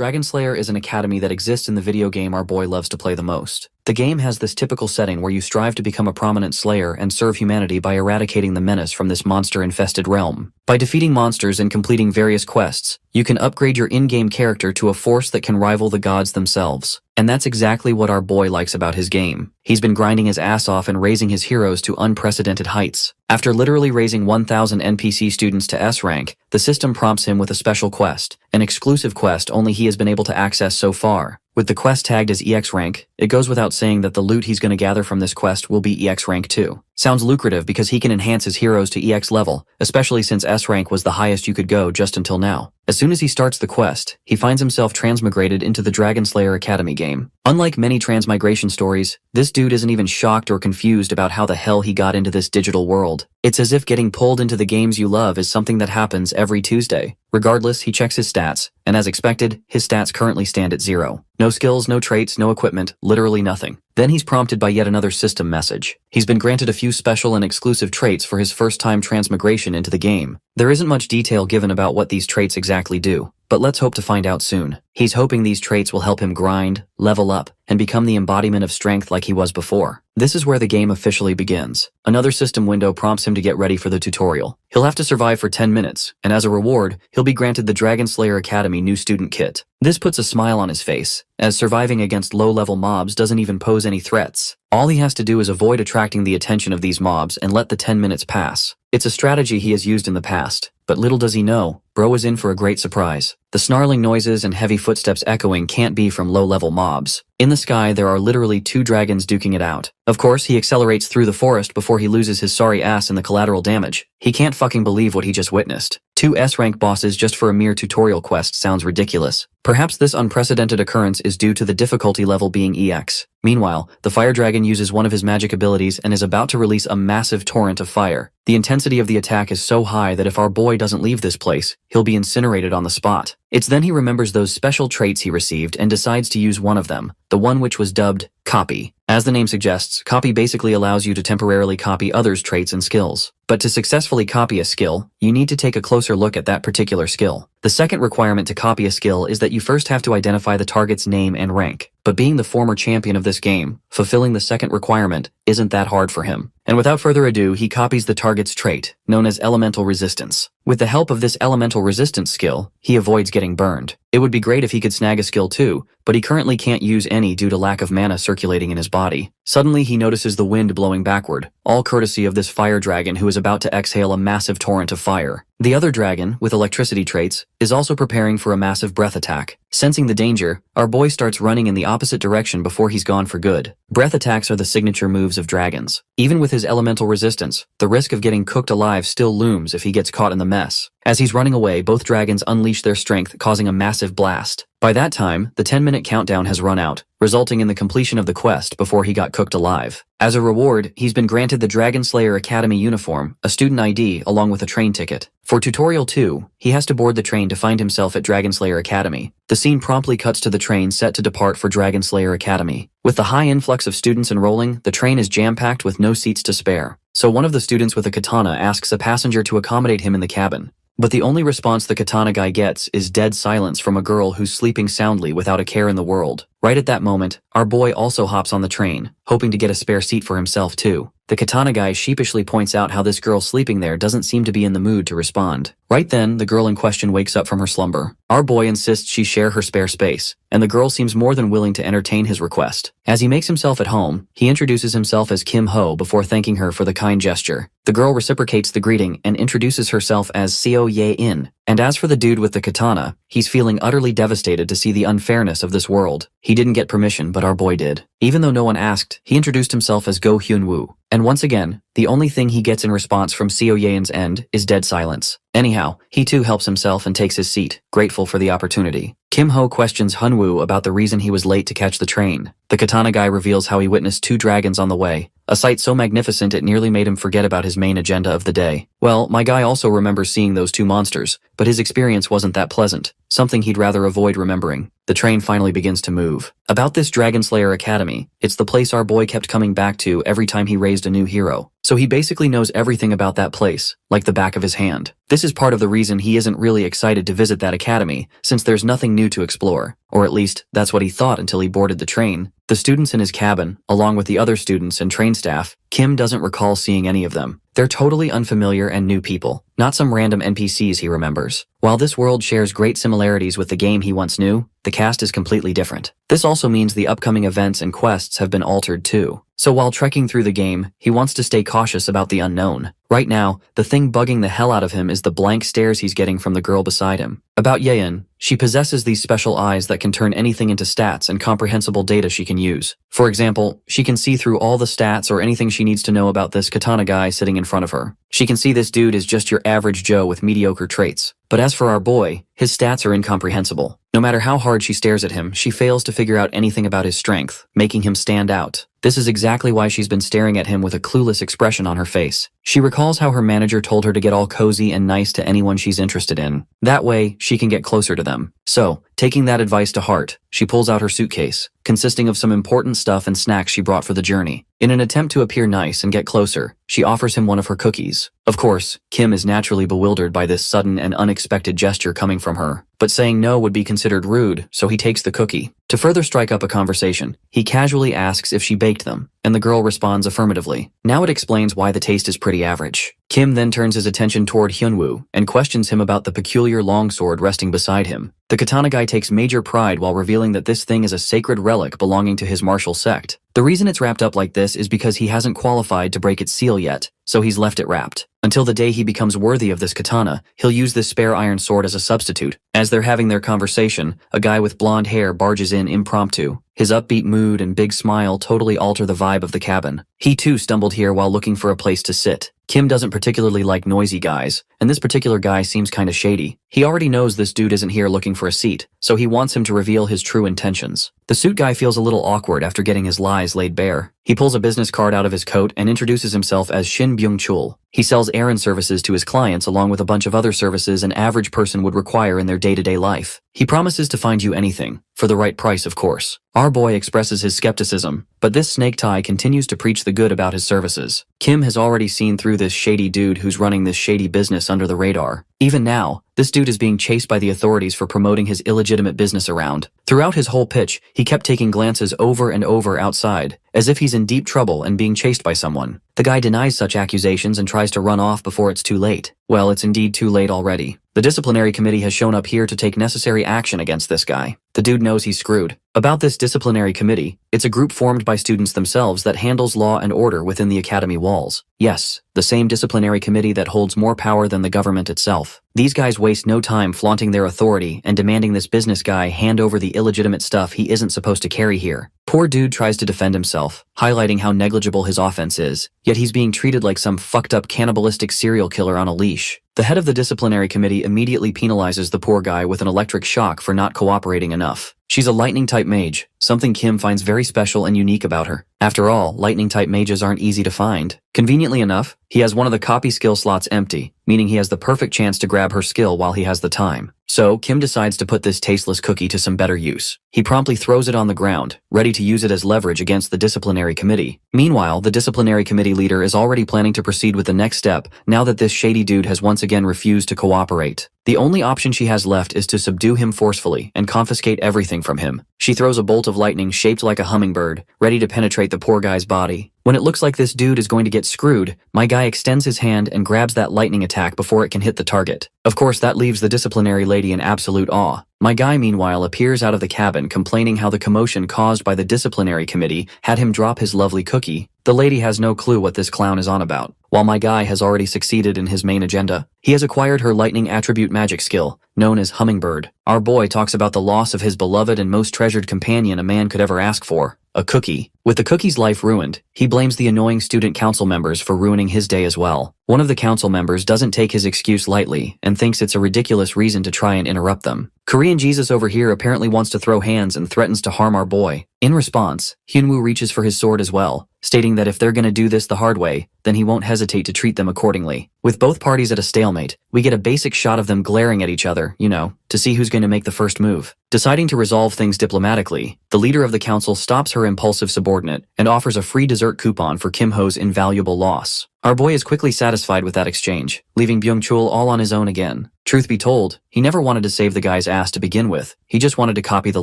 Dragon Slayer is an academy that exists in the video game our boy loves to play the most. The game has this typical setting where you strive to become a prominent slayer and serve humanity by eradicating the menace from this monster-infested realm. By defeating monsters and completing various quests, you can upgrade your in-game character to a force that can rival the gods themselves. And that's exactly what our boy likes about his game. He's been grinding his ass off and raising his heroes to unprecedented heights. After literally raising 1,000 NPC students to S rank, the system prompts him with a special quest, an exclusive quest only he has been able to access so far. With the quest tagged as EX rank, it goes without saying that the loot he's going to gather from this quest will be EX rank too. Sounds lucrative because he can enhance his heroes to EX level, especially since S rank was the highest you could go just until now. As soon as he starts the quest, he finds himself transmigrated into the Dragon Slayer Academy game. Unlike many transmigration stories, this dude isn't even shocked or confused about how the hell he got into this digital world. It's as if getting pulled into the games you love is something that happens every Tuesday. Regardless, he checks his stats, and as expected, his stats currently stand at 0. No skills, no traits, no equipment, literally nothing. Then he's prompted by yet another system message. He's been granted a few special and exclusive traits for his first-time transmigration into the game. There isn't much detail given about what these traits exactly do, but let's hope to find out soon. He's hoping these traits will help him grind, level up, and become the embodiment of strength like he was before. This is where the game officially begins. Another system window prompts him to get ready for the tutorial. He'll have to survive for 10 minutes, and as a reward, he'll be granted the Dragon Slayer Academy new student kit. This puts a smile on his face, as surviving against low-level mobs doesn't even pose any threats. All he has to do is avoid attracting the attention of these mobs and let the 10 minutes pass. It's a strategy he has used in the past, but little does he know, bro is in for a great surprise. The snarling noises and heavy footsteps echoing can't be from low-level mobs. In the sky, there are literally 2 dragons duking it out. Of course, he accelerates through the forest before he loses his sorry ass in the collateral damage. He can't fucking believe what he just witnessed. 2 S-rank bosses just for a mere tutorial quest sounds ridiculous. Perhaps this unprecedented occurrence is due to the difficulty level being EX. Meanwhile, the fire dragon uses one of his magic abilities and is about to release a massive torrent of fire. The intensity of the attack is so high that if our boy doesn't leave this place, he'll be incinerated on the spot. It's then he remembers those special traits he received and decides to use one of them, the one which was dubbed Copy. As the name suggests, copy basically allows you to temporarily copy others' traits and skills. But to successfully copy a skill, you need to take a closer look at that particular skill. The second requirement to copy a skill is that you first have to identify the target's name and rank. But being the former champion of this game, fulfilling the second requirement isn't that hard for him. And without further ado, he copies the target's trait, known as elemental resistance. With the help of this elemental resistance skill, he avoids getting burned. It would be great if he could snag a skill too, but he currently can't use any due to lack of mana circulating in his body. Suddenly, he notices the wind blowing backward, all courtesy of this fire dragon who is about to exhale a massive torrent of fire. The other dragon, with electricity traits, is also preparing for a massive breath attack. Sensing the danger, our boy starts running in the opposite direction before he's gone for good. Breath attacks are the signature moves of dragons. Even with his elemental resistance, the risk of getting cooked alive still looms if he gets caught in the mess. As he's running away, both dragons unleash their strength, causing a massive blast. By that time, the 10-minute countdown has run out, resulting in the completion of the quest before he got cooked alive. As a reward, he's been granted the Dragon Slayer Academy uniform, a student ID, along with a train ticket. For Tutorial 2, he has to board the train to find himself at Dragon Slayer Academy. The scene promptly cuts to the train set to depart for Dragon Slayer Academy. With the high influx of students enrolling, the train is jam-packed with no seats to spare. So one of the students with a katana asks a passenger to accommodate him in the cabin. But the only response the katana guy gets is dead silence from a girl who's sleeping soundly without a care in the world. Right at that moment, our boy also hops on the train, hoping to get a spare seat for himself too. The katana guy sheepishly points out how this girl sleeping there doesn't seem to be in the mood to respond. Right then, the girl in question wakes up from her slumber. Our boy insists she share her spare space, and the girl seems more than willing to entertain his request. As he makes himself at home, he introduces himself as Kim Ho before thanking her for the kind gesture. The girl reciprocates the greeting and introduces herself as Seo Ye-in. And as for the dude with the katana, he's feeling utterly devastated to see the unfairness of this world. He didn't get permission, but our boy did. Even though no one asked, he introduced himself as Go Hyun-woo. And once again, the only thing he gets in response from Seo Ye-in's end is dead silence. Anyhow, he too helps himself and takes his seat, grateful for the opportunity. Kim Ho questions Hyun-woo about the reason he was late to catch the train. The katana guy reveals how he witnessed 2 dragons on the way, a sight so magnificent it nearly made him forget about his main agenda of the day. Well, my guy also remembers seeing those 2 monsters, but his experience wasn't that pleasant. something he'd rather avoid remembering. The train finally begins to move. About this Dragon Slayer Academy, it's the place our boy kept coming back to every time he raised a new hero. So he basically knows everything about that place, like the back of his hand. This is part of the reason he isn't really excited to visit that academy, since there's nothing new to explore. Or at least, that's what he thought until he boarded the train. The students in his cabin, along with the other students and train staff, Kim doesn't recall seeing any of them. They're totally unfamiliar and new people, not some random NPCs he remembers. While this world shares great similarities with the game he once knew, the cast is completely different. This also means the upcoming events and quests have been altered too. So while trekking through the game, he wants to stay cautious about the unknown. Right now, the thing bugging the hell out of him is the blank stares he's getting from the girl beside him. About Yeon, she possesses these special eyes that can turn anything into stats and comprehensible data she can use. For example, she can see through all the stats or anything she needs to know about this katana guy sitting in front of her. She can see this dude is just your average Joe with mediocre traits. But as for our boy, his stats are incomprehensible. No matter how hard she stares at him, she fails to figure out anything about his strength, making him stand out. This is exactly why she's been staring at him with a clueless expression on her face. She recalls how her manager told her to get all cozy and nice to anyone she's interested in. That way, she can get closer to them. So, taking that advice to heart, she pulls out her suitcase, consisting of some important stuff and snacks she brought for the journey. In an attempt to appear nice and get closer, she offers him one of her cookies. Of course, Kim is naturally bewildered by this sudden and unexpected gesture coming from her. But saying no would be considered rude, so he takes the cookie. To further strike up a conversation, he casually asks if she baked them, and the girl responds affirmatively. Now it explains why the taste is pretty average. Kim then turns his attention toward Hyunwoo and questions him about the peculiar longsword resting beside him. The katana guy takes major pride while revealing that this thing is a sacred relic belonging to his martial sect. The reason it's wrapped up like this is because he hasn't qualified to break its seal yet, so he's left it wrapped. Until the day he becomes worthy of this katana, he'll use this spare iron sword as a substitute. As they're having their conversation, a guy with blonde hair barges in impromptu. His upbeat mood and big smile totally alter the vibe of the cabin. He too stumbled here while looking for a place to sit. Kim doesn't particularly like noisy guys, and this particular guy seems kinda shady. He already knows this dude isn't here looking for a seat, so he wants him to reveal his true intentions. The suit guy feels a little awkward after getting his lies laid bare. He pulls a business card out of his coat and introduces himself as Shin Byung-chul. He sells errand services to his clients along with a bunch of other services an average person would require in their day-to-day life. He promises to find you anything, for the right price of course. Our boy expresses his skepticism, but this snake tie continues to preach the good about his services. Kim has already seen through this shady dude who's running this shady business under the radar. Even now, this dude is being chased by the authorities for promoting his illegitimate business around. Throughout his whole pitch, he kept taking glances over and over outside, as if he's in deep trouble and being chased by someone. The guy denies such accusations and tries to run off before it's too late. Well, it's indeed too late already. The disciplinary committee has shown up here to take necessary action against this guy. The dude knows he's screwed. About this disciplinary committee, it's a group formed by students themselves that handles law and order within the academy walls. Yes, the same disciplinary committee that holds more power than the government itself. These guys waste no time flaunting their authority and demanding this business guy hand over the illegitimate stuff he isn't supposed to carry here. Poor dude tries to defend himself, highlighting how negligible his offense is, yet he's being treated like some fucked up cannibalistic serial killer on a leash. The head of the disciplinary committee immediately penalizes the poor guy with an electric shock for not cooperating enough. She's a lightning-type mage, something Kim finds very special and unique about her. After all, lightning-type mages aren't easy to find. Conveniently enough, he has one of the copy skill slots empty, meaning he has the perfect chance to grab her skill while he has the time. So, Kim decides to put this tasteless cookie to some better use. He promptly throws it on the ground, ready to use it as leverage against the disciplinary committee. Meanwhile, the disciplinary committee leader is already planning to proceed with the next step now that this shady dude has once again refused to cooperate. The only option she has left is to subdue him forcefully and confiscate everything from him. She throws a bolt of lightning shaped like a hummingbird, ready to penetrate the poor guy's body. When it looks like this dude is going to get screwed, my guy extends his hand and grabs that lightning attack before it can hit the target. Of course, that leaves the disciplinary lady in absolute awe. My guy, meanwhile, appears out of the cabin complaining how the commotion caused by the disciplinary committee had him drop his lovely cookie. The lady has no clue what this clown is on about. While my guy has already succeeded in his main agenda, he has acquired her lightning attribute magic skill, known as Hummingbird. Our boy talks about the loss of his beloved and most treasured companion a man could ever ask for, a cookie. With the cookie's life ruined, he blames the annoying student council members for ruining his day as well. One of the council members doesn't take his excuse lightly and thinks it's a ridiculous reason to try and interrupt them. Korean Jesus over here apparently wants to throw hands and threatens to harm our boy. In response, Hyunwoo reaches for his sword as well, stating that if they're gonna do this the hard way, then he won't hesitate to treat them accordingly. With both parties at a stalemate, we get a basic shot of them glaring at each other, to see who's gonna make the first move. Deciding to resolve things diplomatically, the leader of the council stops her impulsive subordinate and offers a free dessert coupon for Kim Ho's invaluable loss. Our boy is quickly satisfied with that exchange, leaving Byung-chul all on his own again. Truth be told, he never wanted to save the guy's ass to begin with, he just wanted to copy the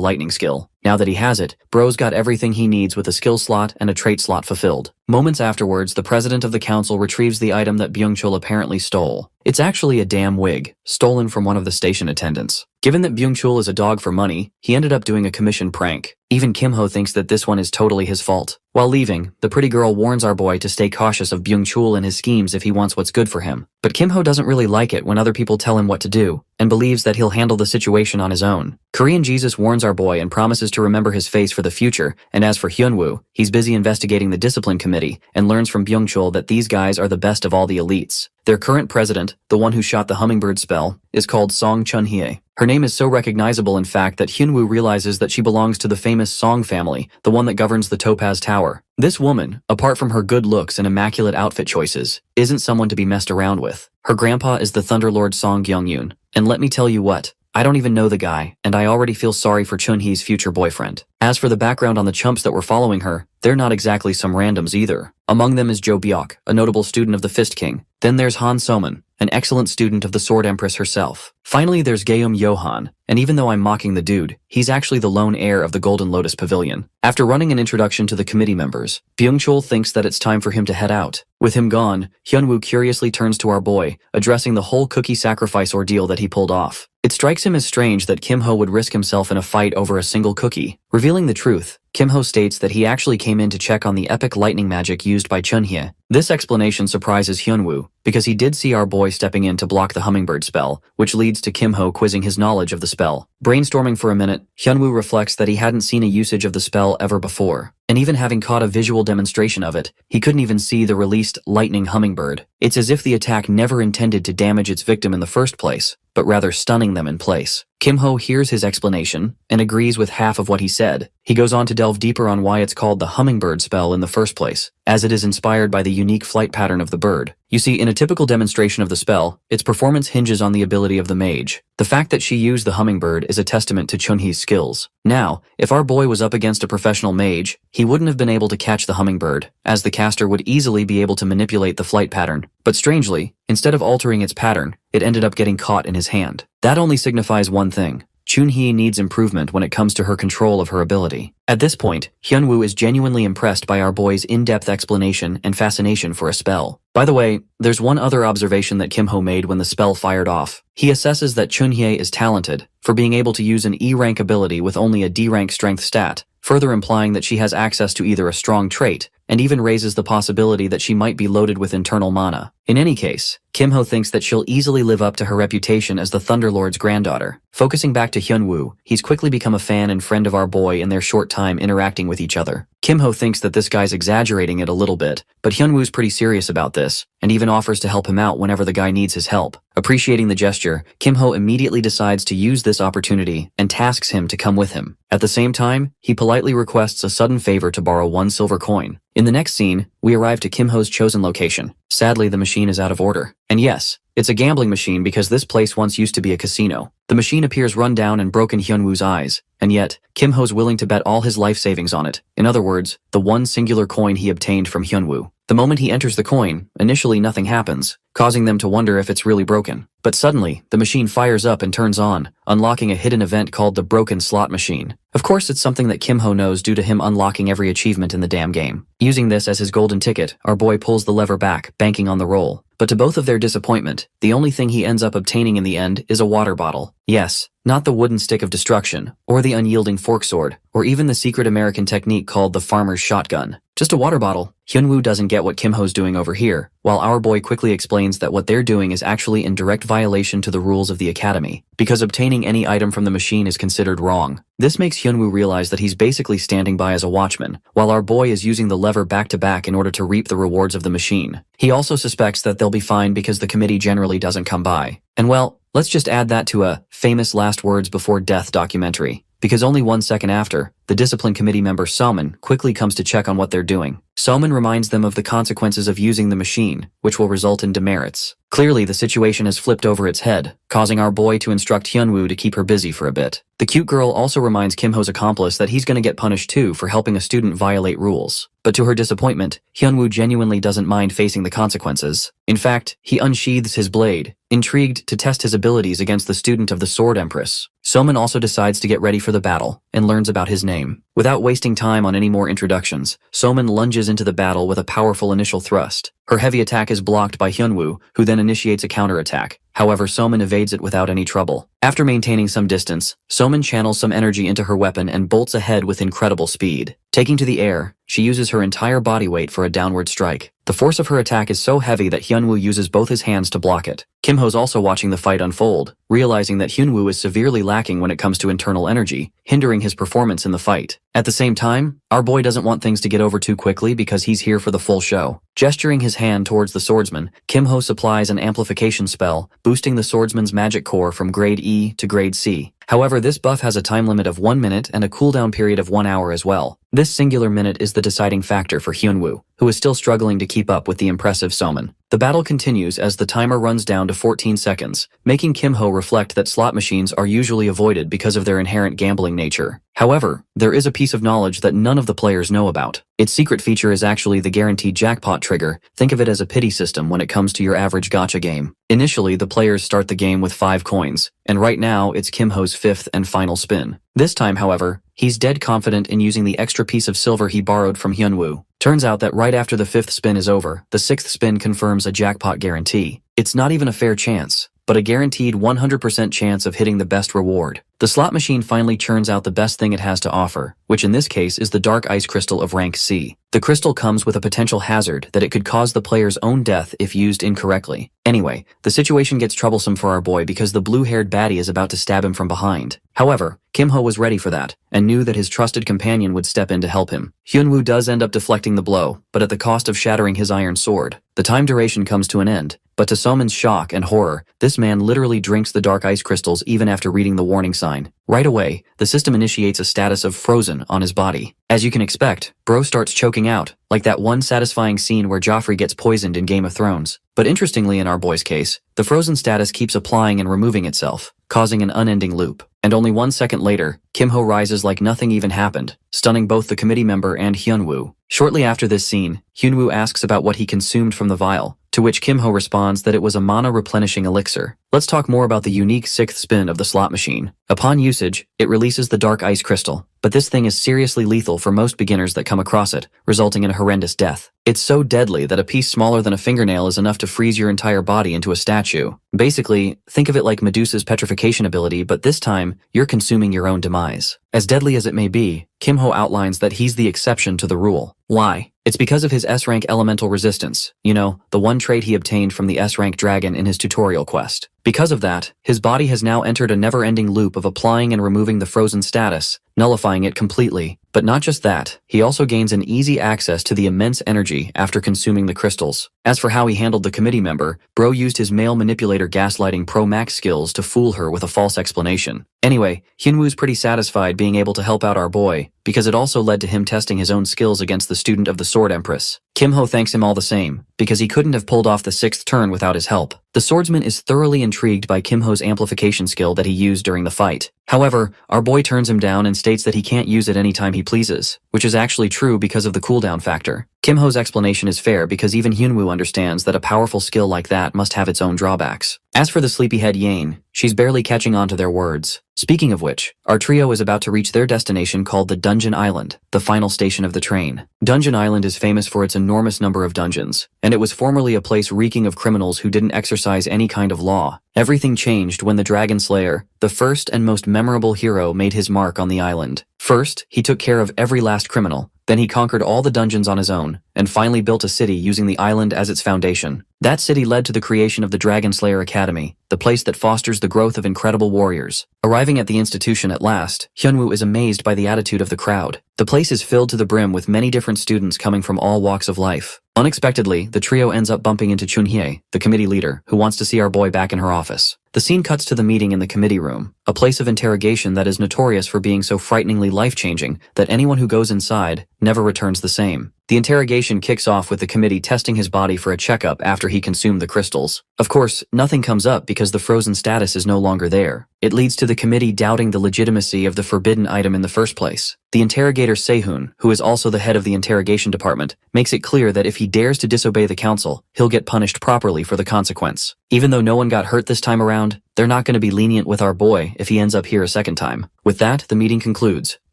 lightning skill. Now that he has it, bro's got everything he needs with a skill slot and a trait slot fulfilled. Moments afterwards, the president of the council retrieves the item that Byung-chul apparently stole. It's actually a damn wig, stolen from one of the station attendants. Given that Byung-chul is a dog for money, he ended up doing a commission prank. Even Kim Ho thinks that this one is totally his fault. While leaving, the pretty girl warns our boy to stay cautious of Byung-chul and his schemes if he wants what's good for him. But Kim Ho doesn't really like it when other people tell him what to do, and believes that he'll handle the situation on his own. Korean Jesus warns our boy and promises to remember his face for the future, and as for Hyunwoo, he's busy investigating the discipline committee and learns from Byung-chul that these guys are the best of all the elites. Their current president, the one who shot the hummingbird spell, is called Song Chun-hye. Her name is so recognizable in fact that Hyunwoo realizes that she belongs to the famous Song family, the one that governs the Topaz Tower. This woman, apart from her good looks and immaculate outfit choices, isn't someone to be messed around with. Her grandpa is the Thunderlord Song Gyeong-yoon, and let me tell you what, I don't even know the guy, and I already feel sorry for Chun-hee's future boyfriend. As for the background on the chumps that were following her, they're not exactly some randoms either. Among them is Jo Byok, a notable student of the Fist King. Then there's Han So-man, an excellent student of the Sword Empress herself. Finally, there's Gaeum Yohan, and even though I'm mocking the dude, he's actually the lone heir of the Golden Lotus Pavilion. After running an introduction to the committee members, Byung-chul thinks that it's time for him to head out. With him gone, Hyunwoo curiously turns to our boy, addressing the whole cookie sacrifice ordeal that he pulled off. It strikes him as strange that Kim Ho would risk himself in a fight over a single cookie. Revealing the truth, Kim Ho states that he actually came in to check on the epic lightning magic used by Chun-hye. This explanation surprises Hyunwoo, because he did see our boy stepping in to block the hummingbird spell, which leads to Kim Ho quizzing his knowledge of the spell. Brainstorming for a minute, Hyunwoo reflects that he hadn't seen a usage of the spell ever before, and even having caught a visual demonstration of it, he couldn't even see the released lightning hummingbird. It's as if the attack never intended to damage its victim in the first place, but rather stunning them in place. Kim Ho hears his explanation and agrees with half of what he said. He goes on to delve deeper on why it's called the hummingbird spell in the first place, as it is inspired by the unique flight pattern of the bird. You see, in a typical demonstration of the spell, its performance hinges on the ability of the mage. The fact that she used the hummingbird is a testament to Chun-hee's skills. Now, if our boy was up against a professional mage, he wouldn't have been able to catch the hummingbird, as the caster would easily be able to manipulate the flight pattern. But strangely, instead of altering its pattern, it ended up getting caught in his hand. That only signifies one thing. Chun-hee needs improvement when it comes to her control of her ability. At this point, Hyunwoo is genuinely impressed by our boy's in-depth explanation and fascination for a spell. By the way, there's one other observation that Kim Ho made when the spell fired off. He assesses that Chun-hye is talented for being able to use an E-rank ability with only a D-rank strength stat, further implying that she has access to either a strong trait, and even raises the possibility that she might be loaded with internal mana. In any case, Kim Ho thinks that she'll easily live up to her reputation as the Thunderlord's granddaughter. Focusing back to Hyunwoo, he's quickly become a fan and friend of our boy in their short time interacting with each other. Kim Ho thinks that this guy's exaggerating it a little bit, but Hyunwoo's pretty serious about this, and even offers to help him out whenever the guy needs his help. Appreciating the gesture, Kim Ho immediately decides to use this opportunity and tasks him to come with him. At the same time, he politely requests a sudden favor to borrow 1 silver coin. In the next scene, we arrive to Kim Ho's chosen location. Sadly, the machine is out of order. And yes, it's a gambling machine because this place once used to be a casino. The machine appears run down and broken Hyunwoo's eyes, and yet, Kim Ho's willing to bet all his life savings on it. In other words, the one singular coin he obtained from Hyunwoo. The moment he enters the coin, initially nothing happens, causing them to wonder if it's really broken. But suddenly, the machine fires up and turns on, unlocking a hidden event called the Broken Slot Machine. Of course, it's something that Kim Ho knows due to him unlocking every achievement in the damn game. Using this as his golden ticket, our boy pulls the lever back, banking on the roll. But to both of their disappointment, the only thing he ends up obtaining in the end is a water bottle. Yes, not the wooden stick of destruction, or the unyielding fork sword, or even the secret American technique called the farmer's shotgun. Just a water bottle. Hyunwoo doesn't get what Kim-ho's doing over here, while our boy quickly explains that what they're doing is actually in direct violation to the rules of the academy, because obtaining any item from the machine is considered wrong. This makes Hyunwoo realize that he's basically standing by as a watchman, while our boy is using the lever back-to-back in order to reap the rewards of the machine. He also suspects that they'll be fine because the committee generally doesn't come by. And well, let's just add that to a famous last words before death documentary. Because only 1 second after, the discipline committee member Soman quickly comes to check on what they're doing. Soman reminds them of the consequences of using the machine, which will result in demerits. Clearly, the situation has flipped over its head, causing our boy to instruct Hyunwoo to keep her busy for a bit. The cute girl also reminds Kim-ho's accomplice that he's going to get punished too for helping a student violate rules. But to her disappointment, Hyunwoo genuinely doesn't mind facing the consequences. In fact, he unsheathes his blade, intrigued to test his abilities against the student of the Sword Empress. Soman also decides to get ready for the battle, and learns about his name. Without wasting time on any more introductions, Soman lunges into the battle with a powerful initial thrust. Her heavy attack is blocked by Hyunwoo, who then initiates a counterattack. However, Soman evades it without any trouble. After maintaining some distance, Soman channels some energy into her weapon and bolts ahead with incredible speed. Taking to the air, she uses her entire body weight for a downward strike. The force of her attack is so heavy that Hyunwoo uses both his hands to block it. Kim-ho's also watching the fight unfold, realizing that Hyunwoo is severely lacking when it comes to internal energy, hindering his performance in the fight. At the same time, our boy doesn't want things to get over too quickly because he's here for the full show. Gesturing his hand towards the swordsman, Kim-ho supplies an amplification spell, boosting the swordsman's magic core from grade E to grade C. However, this buff has a time limit of 1 minute and a cooldown period of 1 hour as well. This singular minute is the deciding factor for Hyunwoo, who is still struggling to keep up with the impressive Soman. The battle continues as the timer runs down to 14 seconds, making Kim-ho reflect that slot machines are usually avoided because of their inherent gambling nature. However, there is a piece of knowledge that none of the players know about. Its secret feature is actually the guaranteed jackpot trigger. Think of it as a pity system when it comes to your average gacha game. Initially, the players start the game with 5 coins, and right now it's Kim-ho's 5th and final spin. This time, however, he's dead confident in using the extra piece of silver he borrowed from Hyunwoo. Turns out that right after the 5th spin is over, the 6th spin confirms a jackpot guarantee. It's not even a fair chance, but a guaranteed 100% chance of hitting the best reward. The slot machine finally churns out the best thing it has to offer, which in this case is the dark ice crystal of rank C. The crystal comes with a potential hazard that it could cause the player's own death if used incorrectly. Anyway, the situation gets troublesome for our boy because the blue-haired baddie is about to stab him from behind. However, Kim-ho was ready for that, and knew that his trusted companion would step in to help him. Hyunwoo does end up deflecting the blow, but at the cost of shattering his iron sword. The time duration comes to an end, but to Soman's shock and horror, this man literally drinks the dark ice crystals even after reading the warning sign. Right away, the system initiates a status of frozen on his body. As you can expect, bro starts choking out, like that one satisfying scene where Joffrey gets poisoned in Game of Thrones. But interestingly in our boy's case, the frozen status keeps applying and removing itself, causing an unending loop. And only 1 second later, Kim-ho rises like nothing even happened, stunning both the committee member and Hyunwoo. Shortly after this scene, Hyunwoo asks about what he consumed from the vial, to which Kim-ho responds that it was a mana-replenishing elixir. Let's talk more about the unique 6th spin of the slot machine. Upon usage, it releases the dark ice crystal, but this thing is seriously lethal for most beginners that come across it, resulting in a horrendous death. It's so deadly that a piece smaller than a fingernail is enough to freeze your entire body into a statue. Basically, think of it like Medusa's petrification ability, but this time, you're consuming your own demise. As deadly as it may be, Kim-ho outlines that he's the exception to the rule. Why? It's because of his S-rank elemental resistance, you know, the one trait he obtained from the S-rank dragon in his tutorial quest. Because of that, his body has now entered a never-ending loop of applying and removing the frozen status, nullifying it completely. But not just that, he also gains an easy access to the immense energy after consuming the crystals. As for how he handled the committee member, bro used his male manipulator gaslighting Pro Max skills to fool her with a false explanation. Anyway, Hyunwoo's pretty satisfied being able to help out our boy, because it also led to him testing his own skills against the student of the Sword Empress. Kim-ho thanks him all the same, because he couldn't have pulled off the 6th turn without his help. The swordsman is thoroughly intrigued by Kim-ho's amplification skill that he used during the fight. However, our boy turns him down and states that he can't use it anytime he pleases, which is actually true because of the cooldown factor. Kim-ho's explanation is fair because even Hyunwoo understands that a powerful skill like that must have its own drawbacks. As for the sleepyhead Yane, she's barely catching on to their words. Speaking of which, our trio is about to reach their destination called the Dungeon Island, the final station of the train. Dungeon Island is famous for its enormous number of dungeons, and it was formerly a place reeking of criminals who didn't exercise any kind of law. Everything changed when the Dragon Slayer, the first and most memorable hero, made his mark on the island. First, he took care of every last criminal. Then he conquered all the dungeons on his own, and finally built a city using the island as its foundation. That city led to the creation of the Dragon Slayer Academy, the place that fosters the growth of incredible warriors. Arriving at the institution at last, Hyunwoo is amazed by the attitude of the crowd. The place is filled to the brim with many different students coming from all walks of life. Unexpectedly, the trio ends up bumping into Chunhye, the committee leader, who wants to see our boy back in her office. The scene cuts to the meeting in the committee room, a place of interrogation that is notorious for being so frighteningly life-changing that anyone who goes inside never returns the same. The interrogation kicks off with the committee testing his body for a checkup after he consumed the crystals. Of course, nothing comes up because the frozen status is no longer there. It leads to the committee doubting the legitimacy of the forbidden item in the first place. The interrogator Sehun, who is also the head of the interrogation department, makes it clear that if he dares to disobey the council, he'll get punished properly for the consequence. Even though no one got hurt this time around, they're not going to be lenient with our boy if he ends up here a second time. With that, the meeting concludes,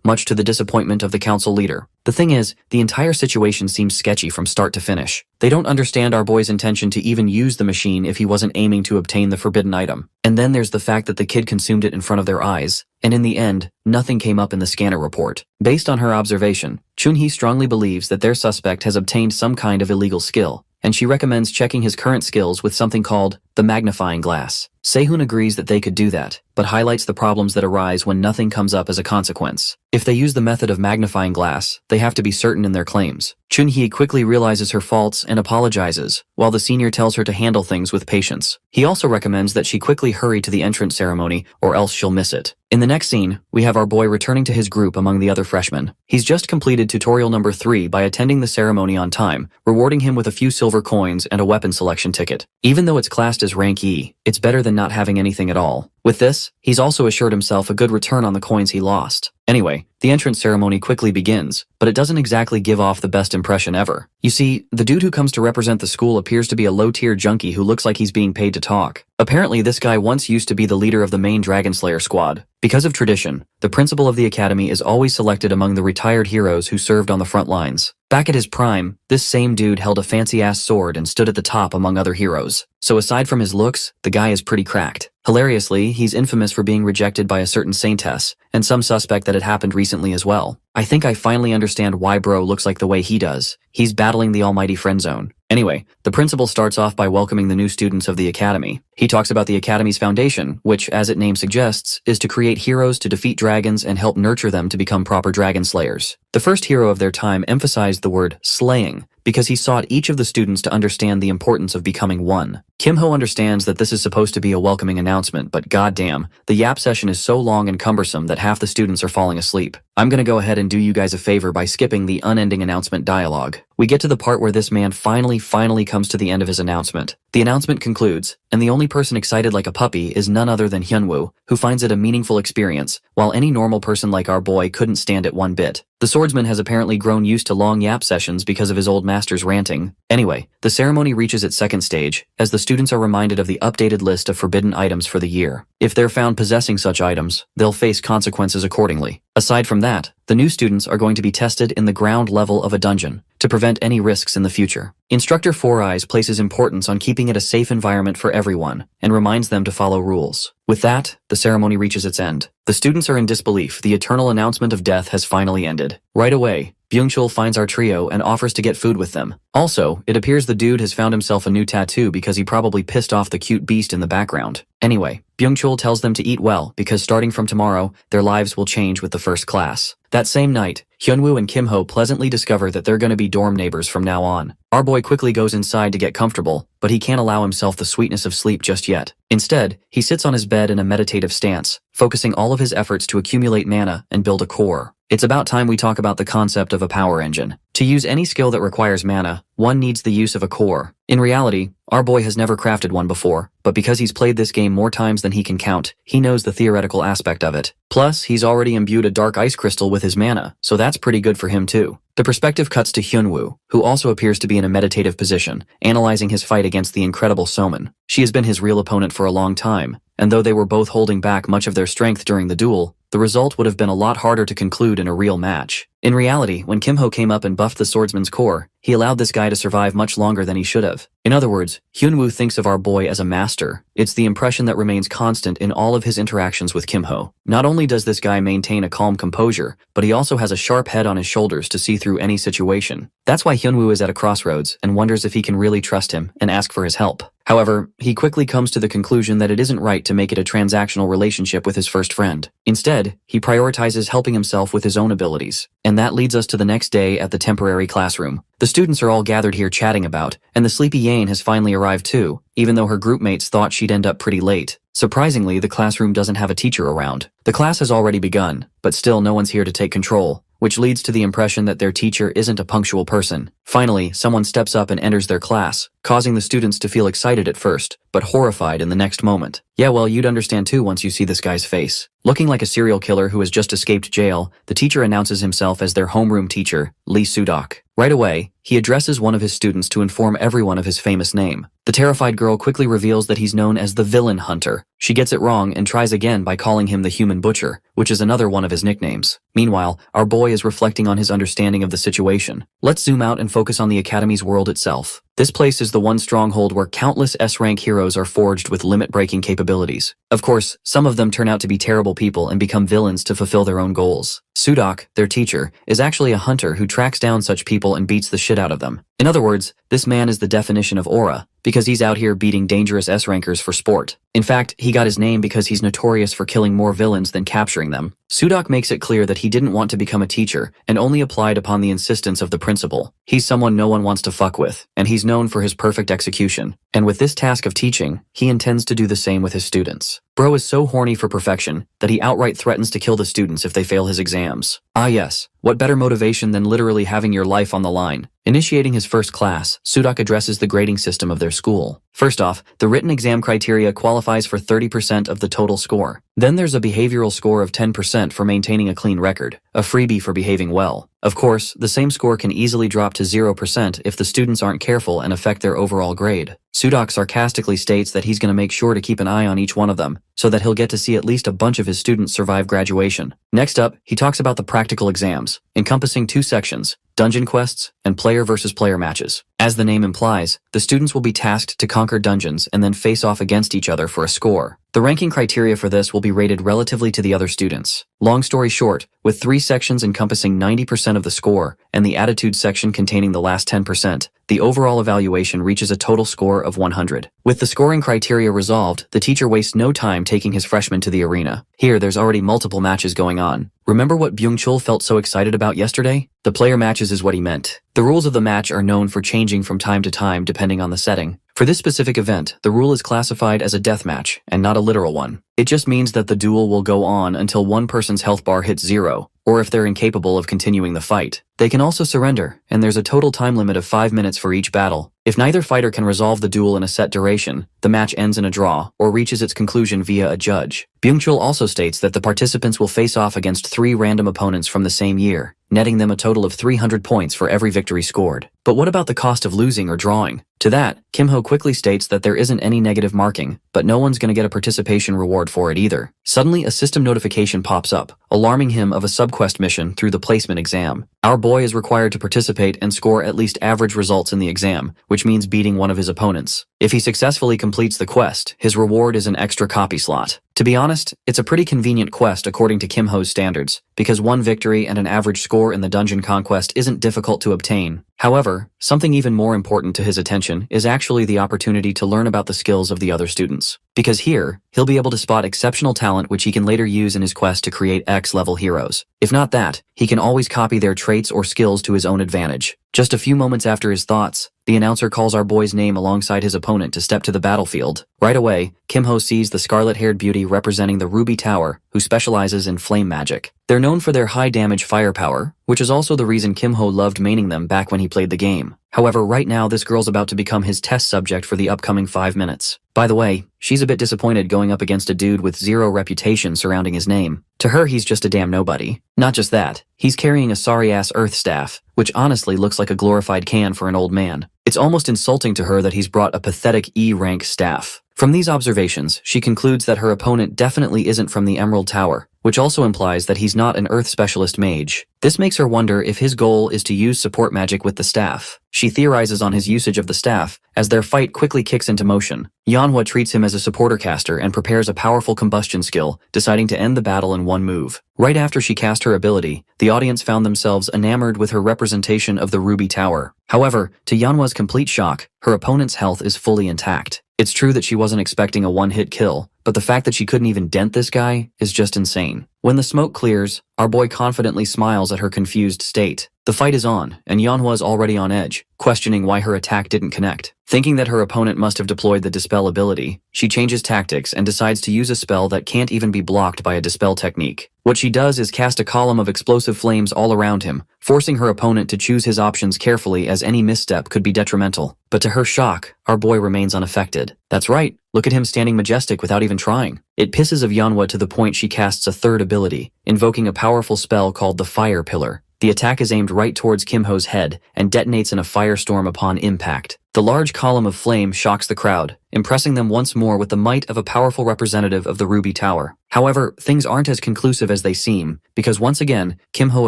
much to the disappointment of the council leader. The thing is, the entire situation seems sketchy from start to finish. They don't understand our boy's intention to even use the machine if he wasn't aiming to obtain the forbidden item. And then there's the fact that the kid consumed it in front of their eyes, and in the end, nothing came up in the scanner report. Based on her observation, Chunhye strongly believes that their suspect has obtained some kind of illegal skill, and she recommends checking his current skills with something called the magnifying glass. Sehun agrees that they could do that, but highlights the problems that arise when nothing comes up as a consequence. If they use the method of magnifying glass, they have to be certain in their claims. Chunhye quickly realizes her faults and apologizes, while the senior tells her to handle things with patience. He also recommends that she quickly hurry to the entrance ceremony, or else she'll miss it. In the next scene, we have our boy returning to his group among the other freshmen. He's just completed tutorial number 3 by attending the ceremony on time, rewarding him with a few silver coins and a weapon selection ticket. Even though it's classed as rank E, it's better than not having anything at all. With this, he's also assured himself a good return on the coins he lost. Anyway, the entrance ceremony quickly begins, but it doesn't exactly give off the best impression ever. You see, the dude who comes to represent the school appears to be a low-tier junkie who looks like he's being paid to talk. Apparently, this guy once used to be the leader of the main Dragon Slayer squad. Because of tradition, the principal of the academy is always selected among the retired heroes who served on the front lines. Back at his prime, this same dude held a fancy-ass sword and stood at the top among other heroes. So aside from his looks, the guy is pretty cracked. Hilariously, he's infamous for being rejected by a certain saintess, and some suspect that it happened recently as well. I think I finally understand why bro looks like the way he does. He's battling the almighty friend zone. Anyway, the principal starts off by welcoming the new students of the academy. He talks about the academy's foundation, which, as its name suggests, is to create heroes to defeat dragons and help nurture them to become proper dragon slayers. The first hero of their time emphasized the word slaying, because he sought each of the students to understand the importance of becoming one. Kim-ho understands that this is supposed to be a welcoming announcement, but goddamn, the yap session is so long and cumbersome that half the students are falling asleep. I'm gonna go ahead and do you guys a favor by skipping the unending announcement dialogue. We get to the part where this man finally comes to the end of his announcement. The announcement concludes, and the only person excited like a puppy is none other than Hyunwoo, who finds it a meaningful experience, while any normal person like our boy couldn't stand it one bit. The swordsman has apparently grown used to long yap sessions because of his old master's ranting. Anyway, the ceremony reaches its second stage, as the students are reminded of the updated list of forbidden items for the year. If they're found possessing such items, they'll face consequences accordingly. Aside from that, the new students are going to be tested in the ground level of a dungeon to prevent any risks in the future. Instructor Four Eyes places importance on keeping it a safe environment for everyone and reminds them to follow rules. With that, the ceremony reaches its end. The students are in disbelief. The eternal announcement of death has finally ended. Right away, Byung-chul finds our trio and offers to get food with them. Also, it appears the dude has found himself a new tattoo because he probably pissed off the cute beast in the background. Anyway, Byung-chul tells them to eat well because starting from tomorrow, their lives will change with the first class. That same night, Hyunwoo and Kim-ho pleasantly discover that they're going to be dorm neighbors from now on. Our boy quickly goes inside to get comfortable, but he can't allow himself the sweetness of sleep just yet. Instead, he sits on his bed in a meditative stance, focusing all of his efforts to accumulate mana and build a core. It's about time we talk about the concept of a power engine. To use any skill that requires mana, one needs the use of a core. In reality, our boy has never crafted one before, but because he's played this game more times than he can count, he knows the theoretical aspect of it. Plus, he's already imbued a dark ice crystal with his mana, so that's pretty good for him too. The perspective cuts to Hyunwoo, who also appears to be in a meditative position, analyzing his fight against the incredible Soman. She has been his real opponent for a long time, and though they were both holding back much of their strength during the duel, the result would have been a lot harder to conclude in a real match. In reality, when Kim-ho came up and buffed the swordsman's core, he allowed this guy to survive much longer than he should have. In other words, Hyunwoo thinks of our boy as a master. It's the impression that remains constant in all of his interactions with Kim-ho. Not only does this guy maintain a calm composure, but he also has a sharp head on his shoulders to see through any situation. That's why Hyunwoo is at a crossroads and wonders if he can really trust him and ask for his help. However, he quickly comes to the conclusion that it isn't right to make it a transactional relationship with his first friend. Instead, he prioritizes helping himself with his own abilities. And that leads us to the next day at the temporary classroom. The students are all gathered here chatting about, and the sleepy Yane has finally arrived too, even though her group mates thought she'd end up pretty late. Surprisingly, the classroom doesn't have a teacher around. The class has already begun, but still no one's here to take control, which leads to the impression that their teacher isn't a punctual person. Finally, someone steps up and enters their class, causing the students to feel excited at first, but horrified in the next moment. Yeah, well, you'd understand too once you see this guy's face. Looking like a serial killer who has just escaped jail, the teacher announces himself as their homeroom teacher, Lee Sudok. Right away, he addresses one of his students to inform everyone of his famous name. The terrified girl quickly reveals that he's known as the Villain Hunter. She gets it wrong and tries again by calling him the Human Butcher, which is another one of his nicknames. Meanwhile, our boy is reflecting on his understanding of the situation. Let's zoom out and focus on the Academy's world itself. This place is the one stronghold where countless S-rank heroes are forged with limit-breaking capabilities. Of course, some of them turn out to be terrible people and become villains to fulfill their own goals. Sudok, their teacher, is actually a hunter who tracks down such people and beats the shit out of them. In other words, this man is the definition of aura, because he's out here beating dangerous S-rankers for sport. In fact, he got his name because he's notorious for killing more villains than capturing them. Sudok makes it clear that he didn't want to become a teacher and only applied upon the insistence of the principal. He's someone no one wants to fuck with, and he's known for his perfect execution. And with this task of teaching, he intends to do the same with his students. Bro is so horny for perfection that he outright threatens to kill the students if they fail his exams. Ah yes, what better motivation than literally having your life on the line? Initiating his first class, Sudok addresses the grading system of their school. First off, the written exam criteria qualifies for 30% of the total score. Then there's a behavioral score of 10% for maintaining a clean record, a freebie for behaving well. Of course, the same score can easily drop to 0% if the students aren't careful and affect their overall grade. Sudok sarcastically states that he's going to make sure to keep an eye on each one of them, so that he'll get to see at least a bunch of his students survive graduation. Next up, he talks about the practical exams, encompassing 2 sections, dungeon quests and player versus player matches. As the name implies, the students will be tasked to conquer dungeons and then face off against each other for a score. The ranking criteria for this will be rated relatively to the other students. Long story short, with 3 sections encompassing 90% of the score and the attitude section containing the last 10%, the overall evaluation reaches a total score of 100. With the scoring criteria resolved, the teacher wastes no time taking his freshmen to the arena. Here, there's already multiple matches going on. Remember what Byung-chul felt so excited about yesterday? The player matches is what he meant. The rules of the match are known for changing from time to time depending on the setting. For this specific event, the rule is classified as a death match, and not a literal one. It just means that the duel will go on until one person's health bar hits 0, or if they're incapable of continuing the fight. They can also surrender, and there's a total time limit of 5 minutes for each battle. If neither fighter can resolve the duel in a set duration, the match ends in a draw, or reaches its conclusion via a judge. Byung-chul also states that the participants will face off against 3 random opponents from the same year, netting them a total of 300 points for every victory scored. But what about the cost of losing or drawing? To that, Kim-ho quickly states that there isn't any negative marking, but no one's going to get a participation reward for it either. Suddenly, a system notification pops up, alarming him of a subquest mission through the placement exam. Our boy is required to participate and score at least average results in the exam, which means beating one of his opponents. If he successfully completes the quest, his reward is an extra copy slot. To be honest, it's a pretty convenient quest according to Kim-ho's standards, because one victory and an average score in the dungeon conquest isn't difficult to obtain. However, something even more important to his attention is actually the opportunity to learn about the skills of the other students. Because here, he'll be able to spot exceptional talent which he can later use in his quest to create X-level heroes. If not that, he can always copy their traits or skills to his own advantage. Just a few moments after his thoughts, the announcer calls our boy's name alongside his opponent to step to the battlefield. Right away, Kim-ho sees the scarlet-haired beauty representing the Ruby Tower, who specializes in flame magic. They're known for their high-damage firepower, which is also the reason Kim-ho loved maining them back when he played the game. However, right now this girl's about to become his test subject for the upcoming 5 minutes. By the way, she's a bit disappointed going up against a dude with zero reputation surrounding his name. To her, he's just a damn nobody. Not just that, he's carrying a sorry-ass earth staff, which honestly looks like a glorified can for an old man. It's almost insulting to her that he's brought a pathetic E-rank staff. From these observations, she concludes that her opponent definitely isn't from the Emerald Tower, which also implies that he's not an Earth Specialist mage. This makes her wonder if his goal is to use support magic with the staff. She theorizes on his usage of the staff, as their fight quickly kicks into motion. Manhwa treats him as a supporter caster and prepares a powerful combustion skill, deciding to end the battle in one move. Right after she cast her ability, the audience found themselves enamored with her representation of the Ruby Tower. However, to Yanhwa's complete shock, her opponent's health is fully intact. It's true that she wasn't expecting a one-hit kill, but the fact that she couldn't even dent this guy is just insane. When the smoke clears, our boy confidently smiles at her confused state. The fight is on, and Yanhwa is already on edge, questioning why her attack didn't connect. Thinking that her opponent must have deployed the Dispel ability, she changes tactics and decides to use a spell that can't even be blocked by a Dispel technique. What she does is cast a column of explosive flames all around him, forcing her opponent to choose his options carefully as any misstep could be detrimental. But to her shock, our boy remains unaffected. That's right, look at him standing majestic without even trying. It pisses of Yanhwa to the point she casts a third ability, invoking a powerful spell called the Fire Pillar. The attack is aimed right towards Kim-ho's head and detonates in a firestorm upon impact. The large column of flame shocks the crowd, impressing them once more with the might of a powerful representative of the Ruby Tower. However, things aren't as conclusive as they seem, because once again, Kim-ho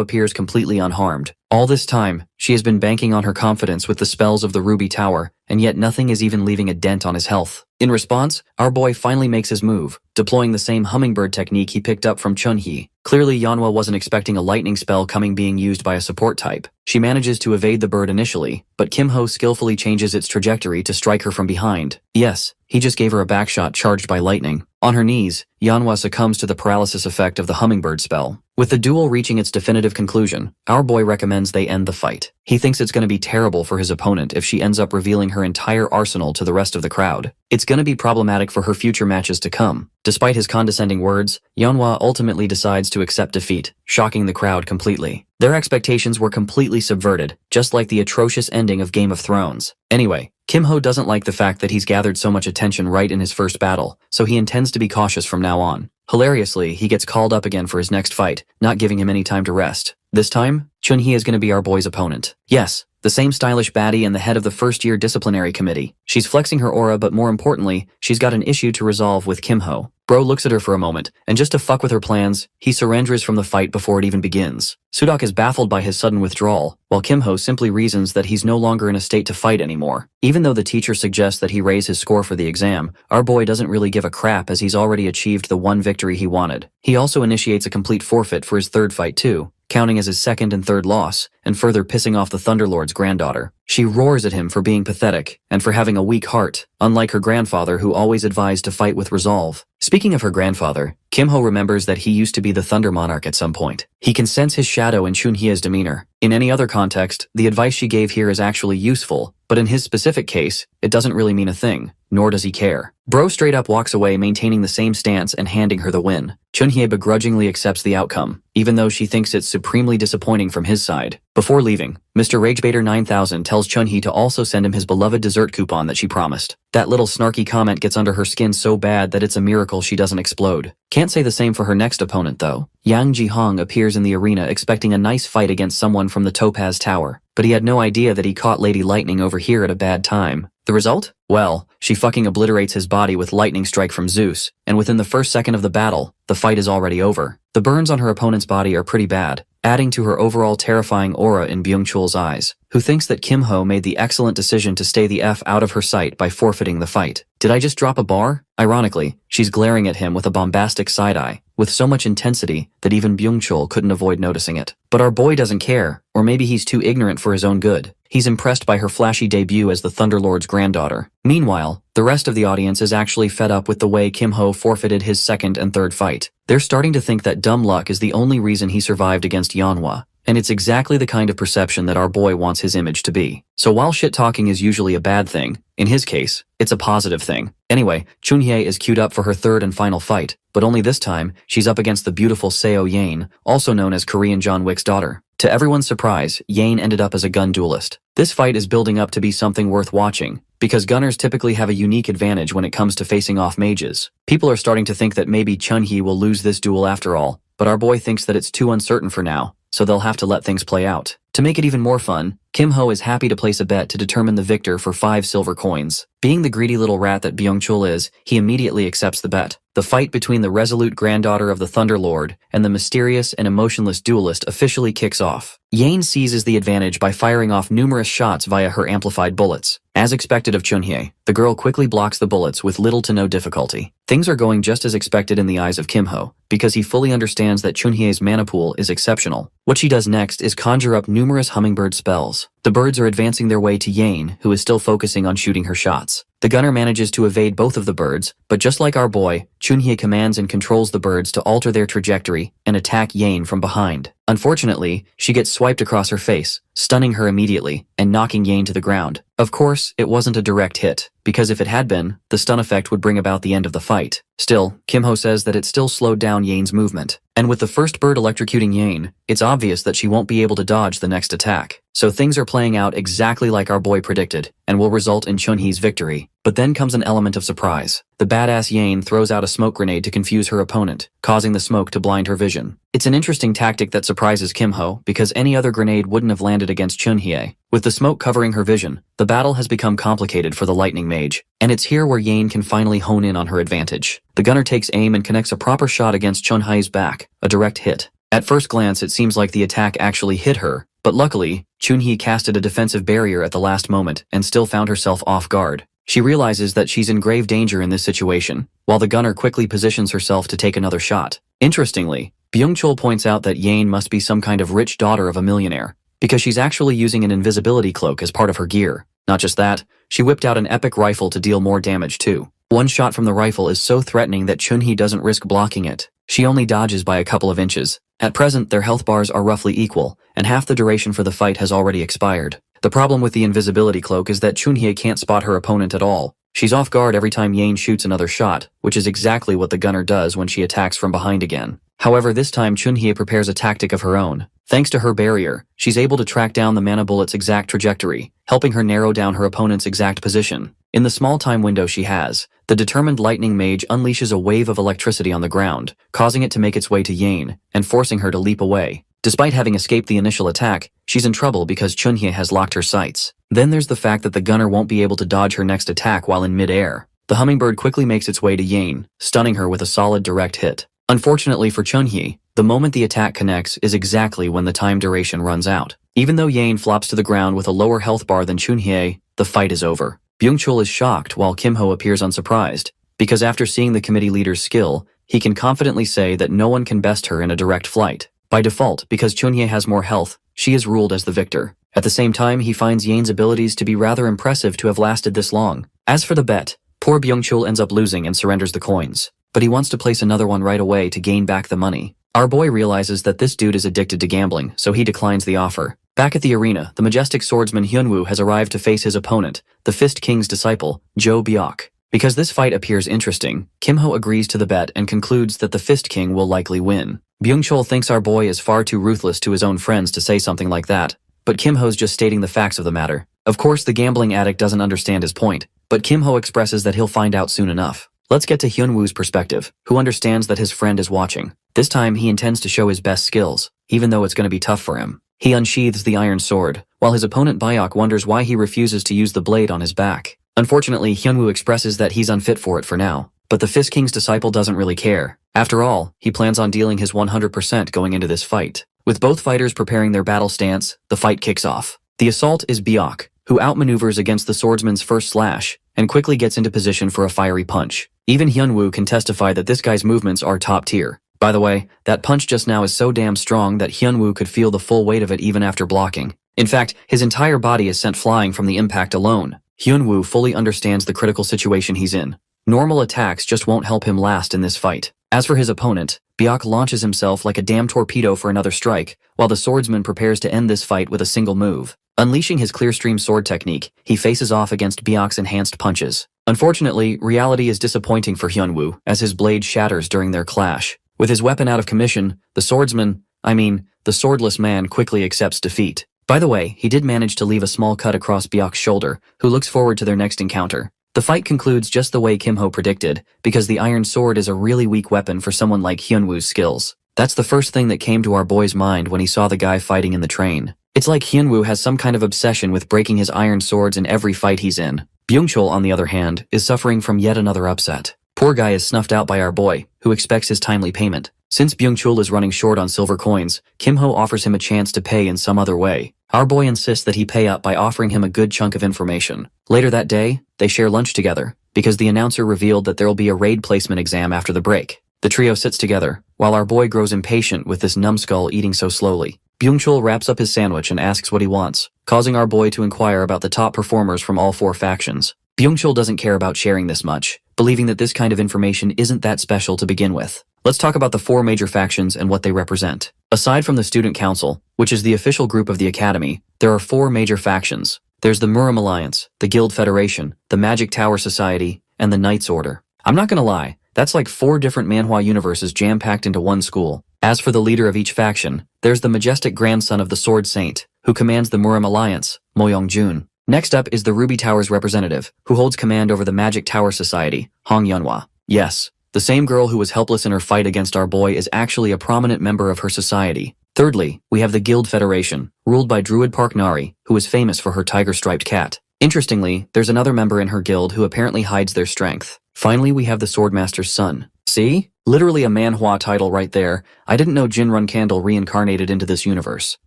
appears completely unharmed. All this time, she has been banking on her confidence with the spells of the Ruby Tower, and yet nothing is even leaving a dent on his health. In response, our boy finally makes his move, deploying the same hummingbird technique he picked up from Chun-hee. Clearly, Yanhwa wasn't expecting a lightning spell being used by a support type. She manages to evade the bird initially, but Kim-ho skillfully changes its trajectory to strike her from behind. Yes, he just gave her a backshot charged by lightning. On her knees, Yanhwa succumbs to the paralysis effect of the hummingbird spell. With the duel reaching its definitive conclusion, our boy recommends they end the fight. He thinks it's going to be terrible for his opponent if she ends up revealing her entire arsenal to the rest of the crowd. It's going to be problematic for her future matches to come. Despite his condescending words, Yanhwa ultimately decides to accept defeat, shocking the crowd completely. Their expectations were completely subverted, just like the atrocious ending of Game of Thrones. Anyway, Kim-ho doesn't like the fact that he's gathered so much attention right in his first battle, so he intends to be cautious from now on. Hilariously, he gets called up again for his next fight, not giving him any time to rest. This time, Chun-hee is going to be our boy's opponent. Yes, the same stylish baddie and the head of the first-year disciplinary committee. She's flexing her aura, but more importantly, she's got an issue to resolve with Kim-ho. Bro looks at her for a moment, and just to fuck with her plans, he surrenders from the fight before it even begins. Sudok is baffled by his sudden withdrawal, while Kim-ho simply reasons that he's no longer in a state to fight anymore. Even though the teacher suggests that he raise his score for the exam, our boy doesn't really give a crap as he's already achieved the one victory he wanted. He also initiates a complete forfeit for his third fight too, counting as his second and third loss, and further pissing off the Thunderlord's granddaughter. She roars at him for being pathetic, and for having a weak heart, unlike her grandfather who always advised to fight with resolve. Speaking of her grandfather, Kim-ho remembers that he used to be the Thunder Monarch at some point. He can sense his shadow in Chun-hee's demeanor. In any other context, the advice she gave here is actually useful, but in his specific case, it doesn't really mean a thing, nor does he care. Bro straight up walks away maintaining the same stance and handing her the win. Chun-hee begrudgingly accepts the outcome, even though she thinks it's supremely disappointing from his side. Before leaving, Mr. Ragebaiter 9000 tells Chun-hee to also send him his beloved dessert coupon that she promised. That little snarky comment gets under her skin so bad that it's a miracle she doesn't explode. Can't say the same for her next opponent though. Yang Ji-hong appears in the arena expecting a nice fight against someone from the Topaz Tower, but he had no idea that he caught Lady Lightning over here at a bad time. The result? Well, she fucking obliterates his body with lightning strike from Zeus, and within the first second of the battle, the fight is already over. The burns on her opponent's body are pretty bad, adding to her overall terrifying aura in Byung-chul's eyes, who thinks that Kim-ho made the excellent decision to stay the F out of her sight by forfeiting the fight. Did I just drop a bar? Ironically, she's glaring at him with a bombastic side-eye, with so much intensity that even Byung-chul couldn't avoid noticing it. But our boy doesn't care, or maybe he's too ignorant for his own good. He's impressed by her flashy debut as the Thunderlord's granddaughter. Meanwhile, the rest of the audience is actually fed up with the way Kim-ho forfeited his second and third fight. They're starting to think that dumb luck is the only reason he survived against Yanhwa, and it's exactly the kind of perception that our boy wants his image to be. So while shit-talking is usually a bad thing, in his case, it's a positive thing. Anyway, Chunhye is queued up for her third and final fight, but only this time, she's up against the beautiful Seo Yane, also known as Korean John Wick's daughter. To everyone's surprise, Yane ended up as a gun duelist. This fight is building up to be something worth watching, because gunners typically have a unique advantage when it comes to facing off mages. People are starting to think that maybe Chunhye will lose this duel after all, but our boy thinks that it's too uncertain for now, so they'll have to let things play out. To make it even more fun, Kim Ho is happy to place a bet to determine the victor for 5 silver coins. Being the greedy little rat that Byung-chul is, he immediately accepts the bet. The fight between the resolute granddaughter of the Thunder Lord and the mysterious and emotionless duelist officially kicks off. Yane seizes the advantage by firing off numerous shots via her amplified bullets. As expected of Chunhye, the girl quickly blocks the bullets with little to no difficulty. Things are going just as expected in the eyes of Kim Ho, because he fully understands that Chunhye's mana pool is exceptional. What she does next is conjure up numerous hummingbird spells. The birds are advancing their way to Yane, who is still focusing on shooting her shots. The gunner manages to evade both of the birds, but just like our boy, Chunhye commands and controls the birds to alter their trajectory and attack Yane from behind. Unfortunately, she gets swiped across her face, stunning her immediately and knocking Yane to the ground. Of course, it wasn't a direct hit, because if it had been, the stun effect would bring about the end of the fight. Still, Kim Ho says that it still slowed down Yane's movement. And with the first bird electrocuting Yane, it's obvious that she won't be able to dodge the next attack. So things are playing out exactly like our boy predicted, and will result in Chunhye's victory. But then comes an element of surprise. The badass Yane throws out a smoke grenade to confuse her opponent, causing the smoke to blind her vision. It's an interesting tactic that surprises Kim Ho, because any other grenade wouldn't have landed against Chunhye. With the smoke covering her vision, the battle has become complicated for the lightning mage, and it's here where Yane can finally hone in on her advantage. The gunner takes aim and connects a proper shot against Chunhye's back, a direct hit. At first glance, it seems like the attack actually hit her, but luckily, Chunhye casted a defensive barrier at the last moment and still found herself off guard. She realizes that she's in grave danger in this situation, while the gunner quickly positions herself to take another shot. Interestingly, Byung-chul points out that Yane must be some kind of rich daughter of a millionaire, because she's actually using an invisibility cloak as part of her gear. Not just that, she whipped out an epic rifle to deal more damage too. One shot from the rifle is so threatening that Chunhye doesn't risk blocking it. She only dodges by a couple of inches. At present, their health bars are roughly equal, and half the duration for the fight has already expired. The problem with the invisibility cloak is that Chunhye can't spot her opponent at all. She's off guard every time Yane shoots another shot, which is exactly what the gunner does when she attacks from behind again. However, this time Chunhye prepares a tactic of her own. Thanks to her barrier, she's able to track down the mana bullet's exact trajectory, helping her narrow down her opponent's exact position. In the small time window she has, the determined lightning mage unleashes a wave of electricity on the ground, causing it to make its way to Yane, and forcing her to leap away. Despite having escaped the initial attack, she's in trouble because Chunhye has locked her sights. Then there's the fact that the gunner won't be able to dodge her next attack while in mid-air. The hummingbird quickly makes its way to Yane, stunning her with a solid direct hit. Unfortunately for Chunhye, the moment the attack connects is exactly when the time duration runs out. Even though Yane flops to the ground with a lower health bar than Chunhye, the fight is over. Byung-chul is shocked while Kim Ho appears unsurprised, because after seeing the committee leader's skill, he can confidently say that no one can best her in a direct flight. By default, because Chunhye has more health, she is ruled as the victor. At the same time, he finds Yane's abilities to be rather impressive to have lasted this long. As for the bet, poor Byung-chul ends up losing and surrenders the coins. But he wants to place another one right away to gain back the money. Our boy realizes that this dude is addicted to gambling, so he declines the offer. Back at the arena, the majestic swordsman Hyunwoo has arrived to face his opponent, the Fist King's disciple, Jo Byok. Because this fight appears interesting, Kim Ho agrees to the bet and concludes that the Fist King will likely win. Byung-chul thinks our boy is far too ruthless to his own friends to say something like that, but Kim Ho's just stating the facts of the matter. Of course, the gambling addict doesn't understand his point, but Kim Ho expresses that he'll find out soon enough. Let's get to Hyunwoo's perspective, who understands that his friend is watching. This time, he intends to show his best skills, even though it's going to be tough for him. He unsheathes the iron sword, while his opponent Byok wonders why he refuses to use the blade on his back. Unfortunately, Hyunwoo expresses that he's unfit for it for now, but the Fist King's disciple doesn't really care. After all, he plans on dealing his 100% going into this fight. With both fighters preparing their battle stance, the fight kicks off. The assault is Byok, who outmaneuvers against the swordsman's first slash, and quickly gets into position for a fiery punch. Even Hyunwoo can testify that this guy's movements are top tier. By the way, that punch just now is so damn strong that Hyunwoo could feel the full weight of it even after blocking. In fact, his entire body is sent flying from the impact alone. Hyunwoo fully understands the critical situation he's in. Normal attacks just won't help him last in this fight. As for his opponent, Byok launches himself like a damn torpedo for another strike, while the swordsman prepares to end this fight with a single move. Unleashing his clear-stream sword technique, he faces off against Byok's enhanced punches. Unfortunately, reality is disappointing for Hyunwoo, as his blade shatters during their clash. With his weapon out of commission, the swordless man quickly accepts defeat. By the way, he did manage to leave a small cut across Byok's shoulder, who looks forward to their next encounter. The fight concludes just the way Kim-ho predicted, because the iron sword is a really weak weapon for someone like Hyunwoo's skills. That's the first thing that came to our boy's mind when he saw the guy fighting in the train. It's like Hyunwoo has some kind of obsession with breaking his iron swords in every fight he's in. Byung-chul, on the other hand, is suffering from yet another upset. Poor guy is snuffed out by our boy, who expects his timely payment. Since Byung-chul is running short on silver coins, Kim-ho offers him a chance to pay in some other way. Our boy insists that he pay up by offering him a good chunk of information. Later that day, they share lunch together, because the announcer revealed that there'll be a raid placement exam after the break. The trio sits together, while our boy grows impatient with this numbskull eating so slowly. Byung-chul wraps up his sandwich and asks what he wants, causing our boy to inquire about the top performers from all 4 factions. Byung-chul doesn't care about sharing this much, believing that this kind of information isn't that special to begin with. Let's talk about the 4 major factions and what they represent. Aside from the Student Council, which is the official group of the Academy, there are 4 major factions. There's the Muram Alliance, the Guild Federation, the Magic Tower Society, and the Knights Order. I'm not gonna lie, that's like 4 different Manhwa universes jam-packed into one school. As for the leader of each faction, there's the majestic grandson of the Sword Saint, who commands the Muram Alliance, Mo Young-jun. Next up is the Ruby Tower's representative, who holds command over the Magic Tower Society, Hong Yunhwa. Yes, the same girl who was helpless in her fight against our boy is actually a prominent member of her society. Thirdly, we have the Guild Federation, ruled by Druid Park Nari, who is famous for her tiger-striped cat. Interestingly, there's another member in her guild who apparently hides their strength. Finally, we have the Swordmaster's son. See? Literally a Manhwa title right there. I didn't know Jinrun Candle reincarnated into this universe.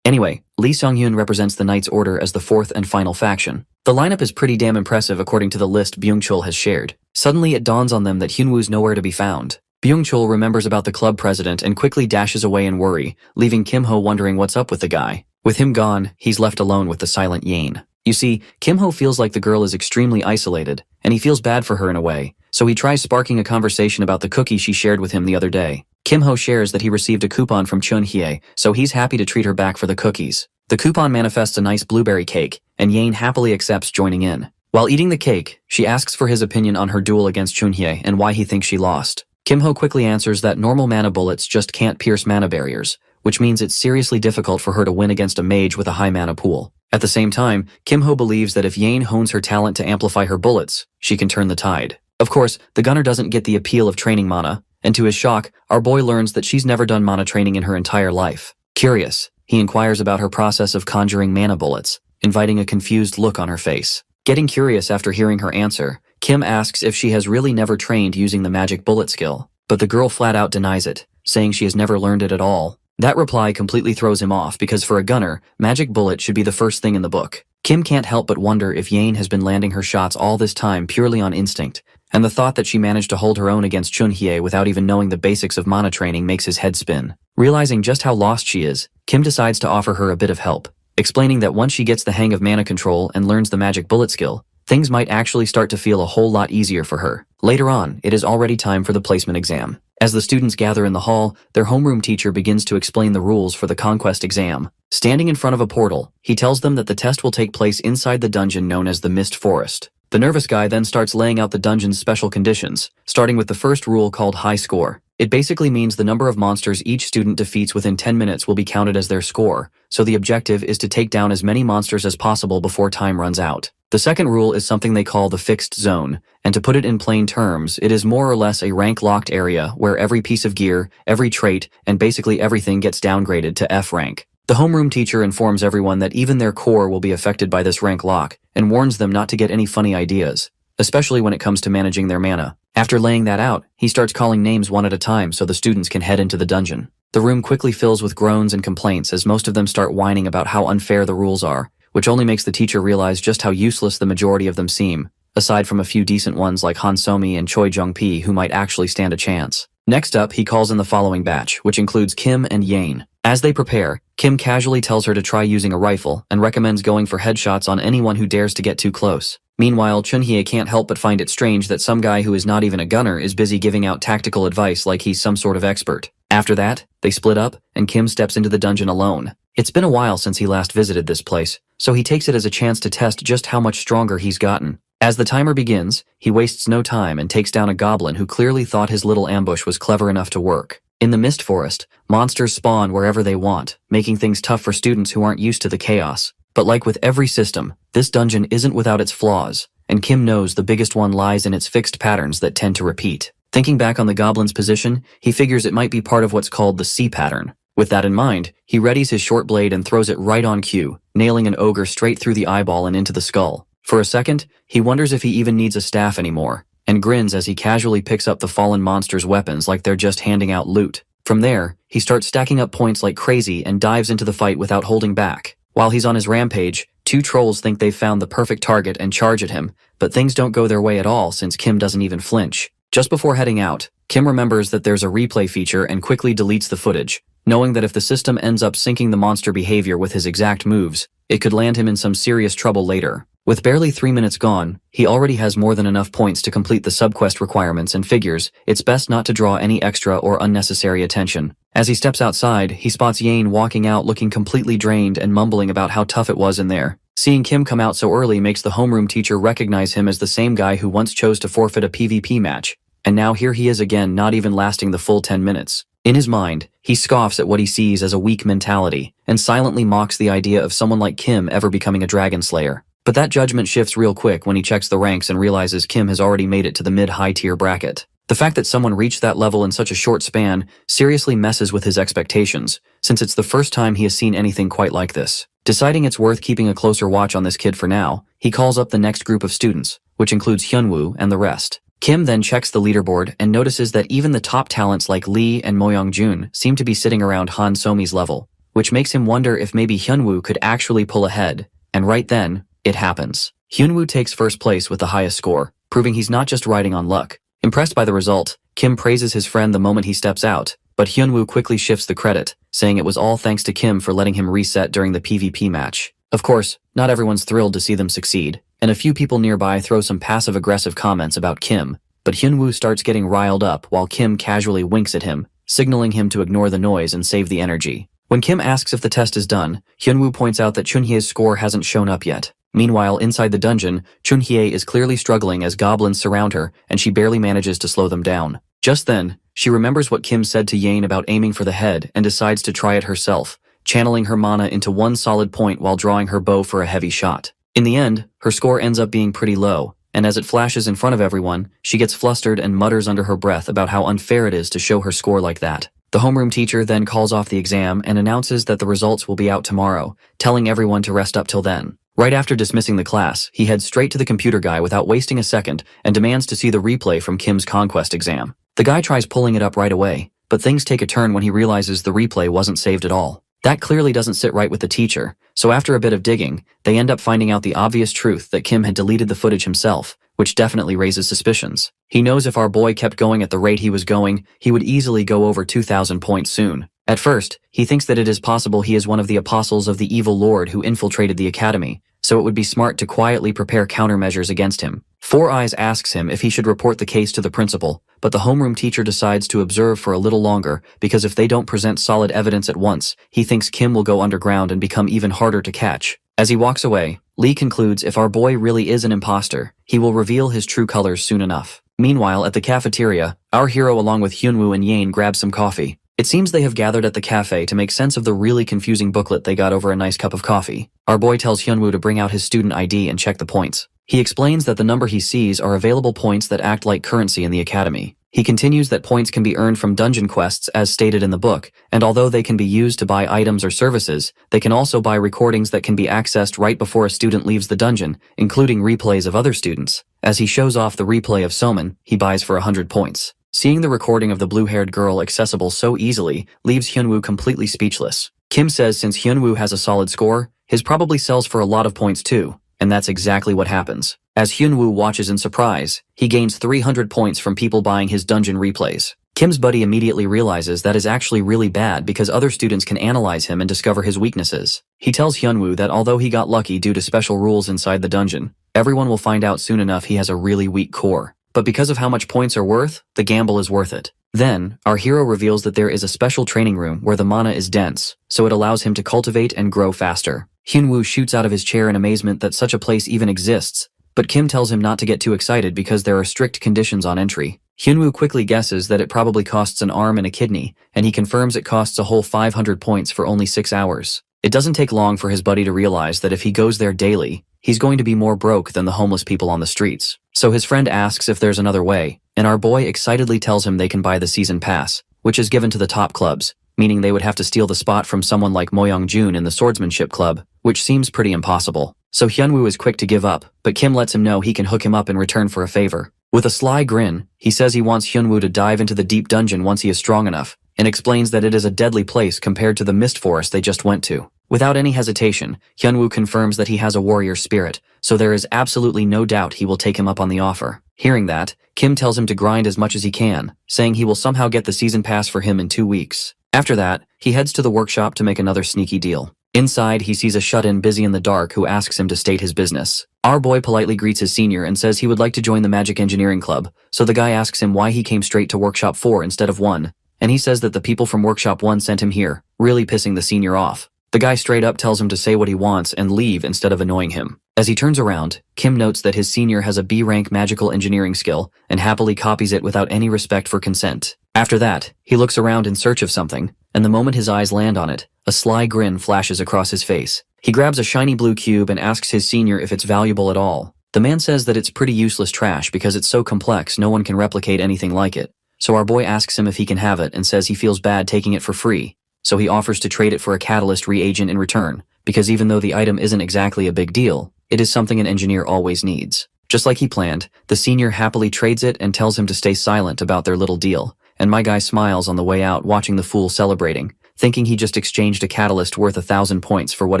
Anyway, Lee Seong-hyun represents the Knights Order as the 4th and final faction. The lineup is pretty damn impressive according to the list Byung-chul has shared. Suddenly it dawns on them that Hyunwoo's nowhere to be found. Byung-chul remembers about the club president and quickly dashes away in worry, leaving Kim-ho wondering what's up with the guy. With him gone, he's left alone with the silent Yane. You see, Kim-ho feels like the girl is extremely isolated, and he feels bad for her in a way, so he tries sparking a conversation about the cookie she shared with him the other day. Kim-ho shares that he received a coupon from Chun-hye, so he's happy to treat her back for the cookies. The coupon manifests a nice blueberry cake, and Yane happily accepts joining in. While eating the cake, she asks for his opinion on her duel against Chun-hye and why he thinks she lost. Kim-ho quickly answers that normal mana bullets just can't pierce mana barriers, which means it's seriously difficult for her to win against a mage with a high mana pool. At the same time, Kim-ho believes that if Yane hones her talent to amplify her bullets, she can turn the tide. Of course, the gunner doesn't get the appeal of training mana, and to his shock, our boy learns that she's never done mana training in her entire life. Curious, he inquires about her process of conjuring mana bullets, inviting a confused look on her face. Getting curious after hearing her answer, Kim asks if she has really never trained using the magic bullet skill, but the girl flat out denies it, saying she has never learned it at all. That reply completely throws him off because for a gunner, magic bullet should be the first thing in the book. Kim can't help but wonder if Yane has been landing her shots all this time purely on instinct, and the thought that she managed to hold her own against Chun-hye without even knowing the basics of mana training makes his head spin. Realizing just how lost she is, Kim decides to offer her a bit of help, explaining that once she gets the hang of mana control and learns the magic bullet skill, things might actually start to feel a whole lot easier for her. Later on, it is already time for the placement exam. As the students gather in the hall, their homeroom teacher begins to explain the rules for the conquest exam. Standing in front of a portal, he tells them that the test will take place inside the dungeon known as the Mist Forest. The nervous guy then starts laying out the dungeon's special conditions, starting with the first rule called high score. It basically means the number of monsters each student defeats within 10 minutes will be counted as their score, so the objective is to take down as many monsters as possible before time runs out. The second rule is something they call the fixed zone, and to put it in plain terms, it is more or less a rank-locked area where every piece of gear, every trait, and basically everything gets downgraded to F rank. The homeroom teacher informs everyone that even their core will be affected by this rank lock, and warns them not to get any funny ideas, especially when it comes to managing their mana. After laying that out, he starts calling names one at a time so the students can head into the dungeon. The room quickly fills with groans and complaints as most of them start whining about how unfair the rules are, which only makes the teacher realize just how useless the majority of them seem, aside from a few decent ones like Han Somi and Choi Jung-pi who might actually stand a chance. Next up, he calls in the following batch, which includes Kim and Yane. As they prepare, Kim casually tells her to try using a rifle and recommends going for headshots on anyone who dares to get too close. Meanwhile, Chun-hye can't help but find it strange that some guy who is not even a gunner is busy giving out tactical advice like he's some sort of expert. After that, they split up, and Kim steps into the dungeon alone. It's been a while since he last visited this place, so he takes it as a chance to test just how much stronger he's gotten. As the timer begins, he wastes no time and takes down a goblin who clearly thought his little ambush was clever enough to work. In the Mist Forest, monsters spawn wherever they want, making things tough for students who aren't used to the chaos. But like with every system, this dungeon isn't without its flaws, and Kim knows the biggest one lies in its fixed patterns that tend to repeat. Thinking back on the goblin's position, he figures it might be part of what's called the C pattern. With that in mind, he readies his short blade and throws it right on cue, nailing an ogre straight through the eyeball and into the skull. For a second, he wonders if he even needs a staff anymore, and grins as he casually picks up the fallen monster's weapons like they're just handing out loot. From there, he starts stacking up points like crazy and dives into the fight without holding back. While he's on his rampage, two trolls think they've found the perfect target and charge at him, but things don't go their way at all since Kim doesn't even flinch. Just before heading out, Kim remembers that there's a replay feature and quickly deletes the footage, knowing that if the system ends up syncing the monster behavior with his exact moves, it could land him in some serious trouble later. With barely 3 minutes gone, he already has more than enough points to complete the subquest requirements and figures it's best not to draw any extra or unnecessary attention. As he steps outside, he spots Yane walking out looking completely drained and mumbling about how tough it was in there. Seeing Kim come out so early makes the homeroom teacher recognize him as the same guy who once chose to forfeit a PvP match. And now here he is again, not even lasting the full 10 minutes. In his mind, he scoffs at what he sees as a weak mentality, and silently mocks the idea of someone like Kim ever becoming a dragon slayer. But that judgment shifts real quick when he checks the ranks and realizes Kim has already made it to the mid-high tier bracket. The fact that someone reached that level in such a short span seriously messes with his expectations, since it's the first time he has seen anything quite like this. Deciding it's worth keeping a closer watch on this kid for now, he calls up the next group of students, which includes Hyunwoo and the rest. Kim then checks the leaderboard and notices that even the top talents like Lee and Moyoung-jun seem to be sitting around Han Somi's level, which makes him wonder if maybe Hyunwoo could actually pull ahead. And right then, it happens. Hyunwoo takes first place with the highest score, proving he's not just riding on luck. Impressed by the result, Kim praises his friend the moment he steps out, but Hyunwoo quickly shifts the credit, saying it was all thanks to Kim for letting him reset during the PvP match. Of course, not everyone's thrilled to see them succeed, and a few people nearby throw some passive-aggressive comments about Kim, but Hyunwoo starts getting riled up while Kim casually winks at him, signaling him to ignore the noise and save the energy. When Kim asks if the test is done, Hyunwoo points out that Chunhye's score hasn't shown up yet. Meanwhile, inside the dungeon, Chunhye is clearly struggling as goblins surround her, and she barely manages to slow them down. Just then, she remembers what Kim said to Yane about aiming for the head and decides to try it herself, channeling her mana into one solid point while drawing her bow for a heavy shot. In the end, her score ends up being pretty low, and as it flashes in front of everyone, she gets flustered and mutters under her breath about how unfair it is to show her score like that. The homeroom teacher then calls off the exam and announces that the results will be out tomorrow, telling everyone to rest up till then. Right after dismissing the class, he heads straight to the computer guy without wasting a second and demands to see the replay from Kim's conquest exam. The guy tries pulling it up right away, but things take a turn when he realizes the replay wasn't saved at all. That clearly doesn't sit right with the teacher, so after a bit of digging, they end up finding out the obvious truth that Kim had deleted the footage himself, which definitely raises suspicions. He knows if our boy kept going at the rate he was going, he would easily go over 2,000 points soon. At first, he thinks that it is possible he is one of the apostles of the evil lord who infiltrated the academy, so it would be smart to quietly prepare countermeasures against him. Four Eyes asks him if he should report the case to the principal, but the homeroom teacher decides to observe for a little longer because if they don't present solid evidence at once, he thinks Kim will go underground and become even harder to catch. As he walks away, Lee concludes if our boy really is an imposter, he will reveal his true colors soon enough. Meanwhile, at the cafeteria, our hero along with Hyunwoo and Yane grab some coffee. It seems they have gathered at the cafe to make sense of the really confusing booklet they got over a nice cup of coffee. Our boy tells Hyunwoo to bring out his student ID and check the points. He explains that the number he sees are available points that act like currency in the academy. He continues that points can be earned from dungeon quests as stated in the book, and although they can be used to buy items or services, they can also buy recordings that can be accessed right before a student leaves the dungeon, including replays of other students. As he shows off the replay of Soman, he buys for 100 points. Seeing the recording of the blue-haired girl accessible so easily leaves Hyunwoo completely speechless. Kim says since Hyunwoo has a solid score, his probably sells for a lot of points too, and that's exactly what happens. As Hyunwoo watches in surprise, he gains 300 points from people buying his dungeon replays. Kim's buddy immediately realizes that is actually really bad because other students can analyze him and discover his weaknesses. He tells Hyunwoo that although he got lucky due to special rules inside the dungeon, everyone will find out soon enough he has a really weak core. But because of how much points are worth, the gamble is worth it. Then, our hero reveals that there is a special training room where the mana is dense, so it allows him to cultivate and grow faster. Hyunwoo shoots out of his chair in amazement that such a place even exists, but Kim tells him not to get too excited because there are strict conditions on entry. Hyunwoo quickly guesses that it probably costs an arm and a kidney, and he confirms it costs a whole 500 points for only 6 hours. It doesn't take long for his buddy to realize that if he goes there daily, he's going to be more broke than the homeless people on the streets. So his friend asks if there's another way, and our boy excitedly tells him they can buy the season pass, which is given to the top clubs, meaning they would have to steal the spot from someone like Moyoung-jun in the swordsmanship club, which seems pretty impossible. So Hyunwoo is quick to give up, but Kim lets him know he can hook him up in return for a favor. With a sly grin, he says he wants Hyunwoo to dive into the deep dungeon once he is strong enough, and explains that it is a deadly place compared to the mist forest they just went to. Without any hesitation, Hyunwoo confirms that he has a warrior spirit, so there is absolutely no doubt he will take him up on the offer. Hearing that, Kim tells him to grind as much as he can, saying he will somehow get the season pass for him in 2 weeks. After that, he heads to the workshop to make another sneaky deal. Inside, he sees a shut-in busy in the dark who asks him to state his business. Our boy politely greets his senior and says he would like to join the Magic Engineering Club, so the guy asks him why he came straight to Workshop 4 instead of 1, and he says that the people from Workshop 1 sent him here, really pissing the senior off. The guy straight up tells him to say what he wants and leave instead of annoying him. As he turns around, Kim notes that his senior has a B-rank magical engineering skill and happily copies it without any respect for consent. After that, he looks around in search of something, and the moment his eyes land on it, a sly grin flashes across his face. He grabs a shiny blue cube and asks his senior if it's valuable at all. The man says that it's pretty useless trash because it's so complex no one can replicate anything like it. So our boy asks him if he can have it and says he feels bad taking it for free. So he offers to trade it for a catalyst reagent in return, because even though the item isn't exactly a big deal, it is something an engineer always needs. Just like he planned, the senior happily trades it and tells him to stay silent about their little deal, and my guy smiles on the way out watching the fool celebrating, thinking he just exchanged a catalyst worth 1,000 points for what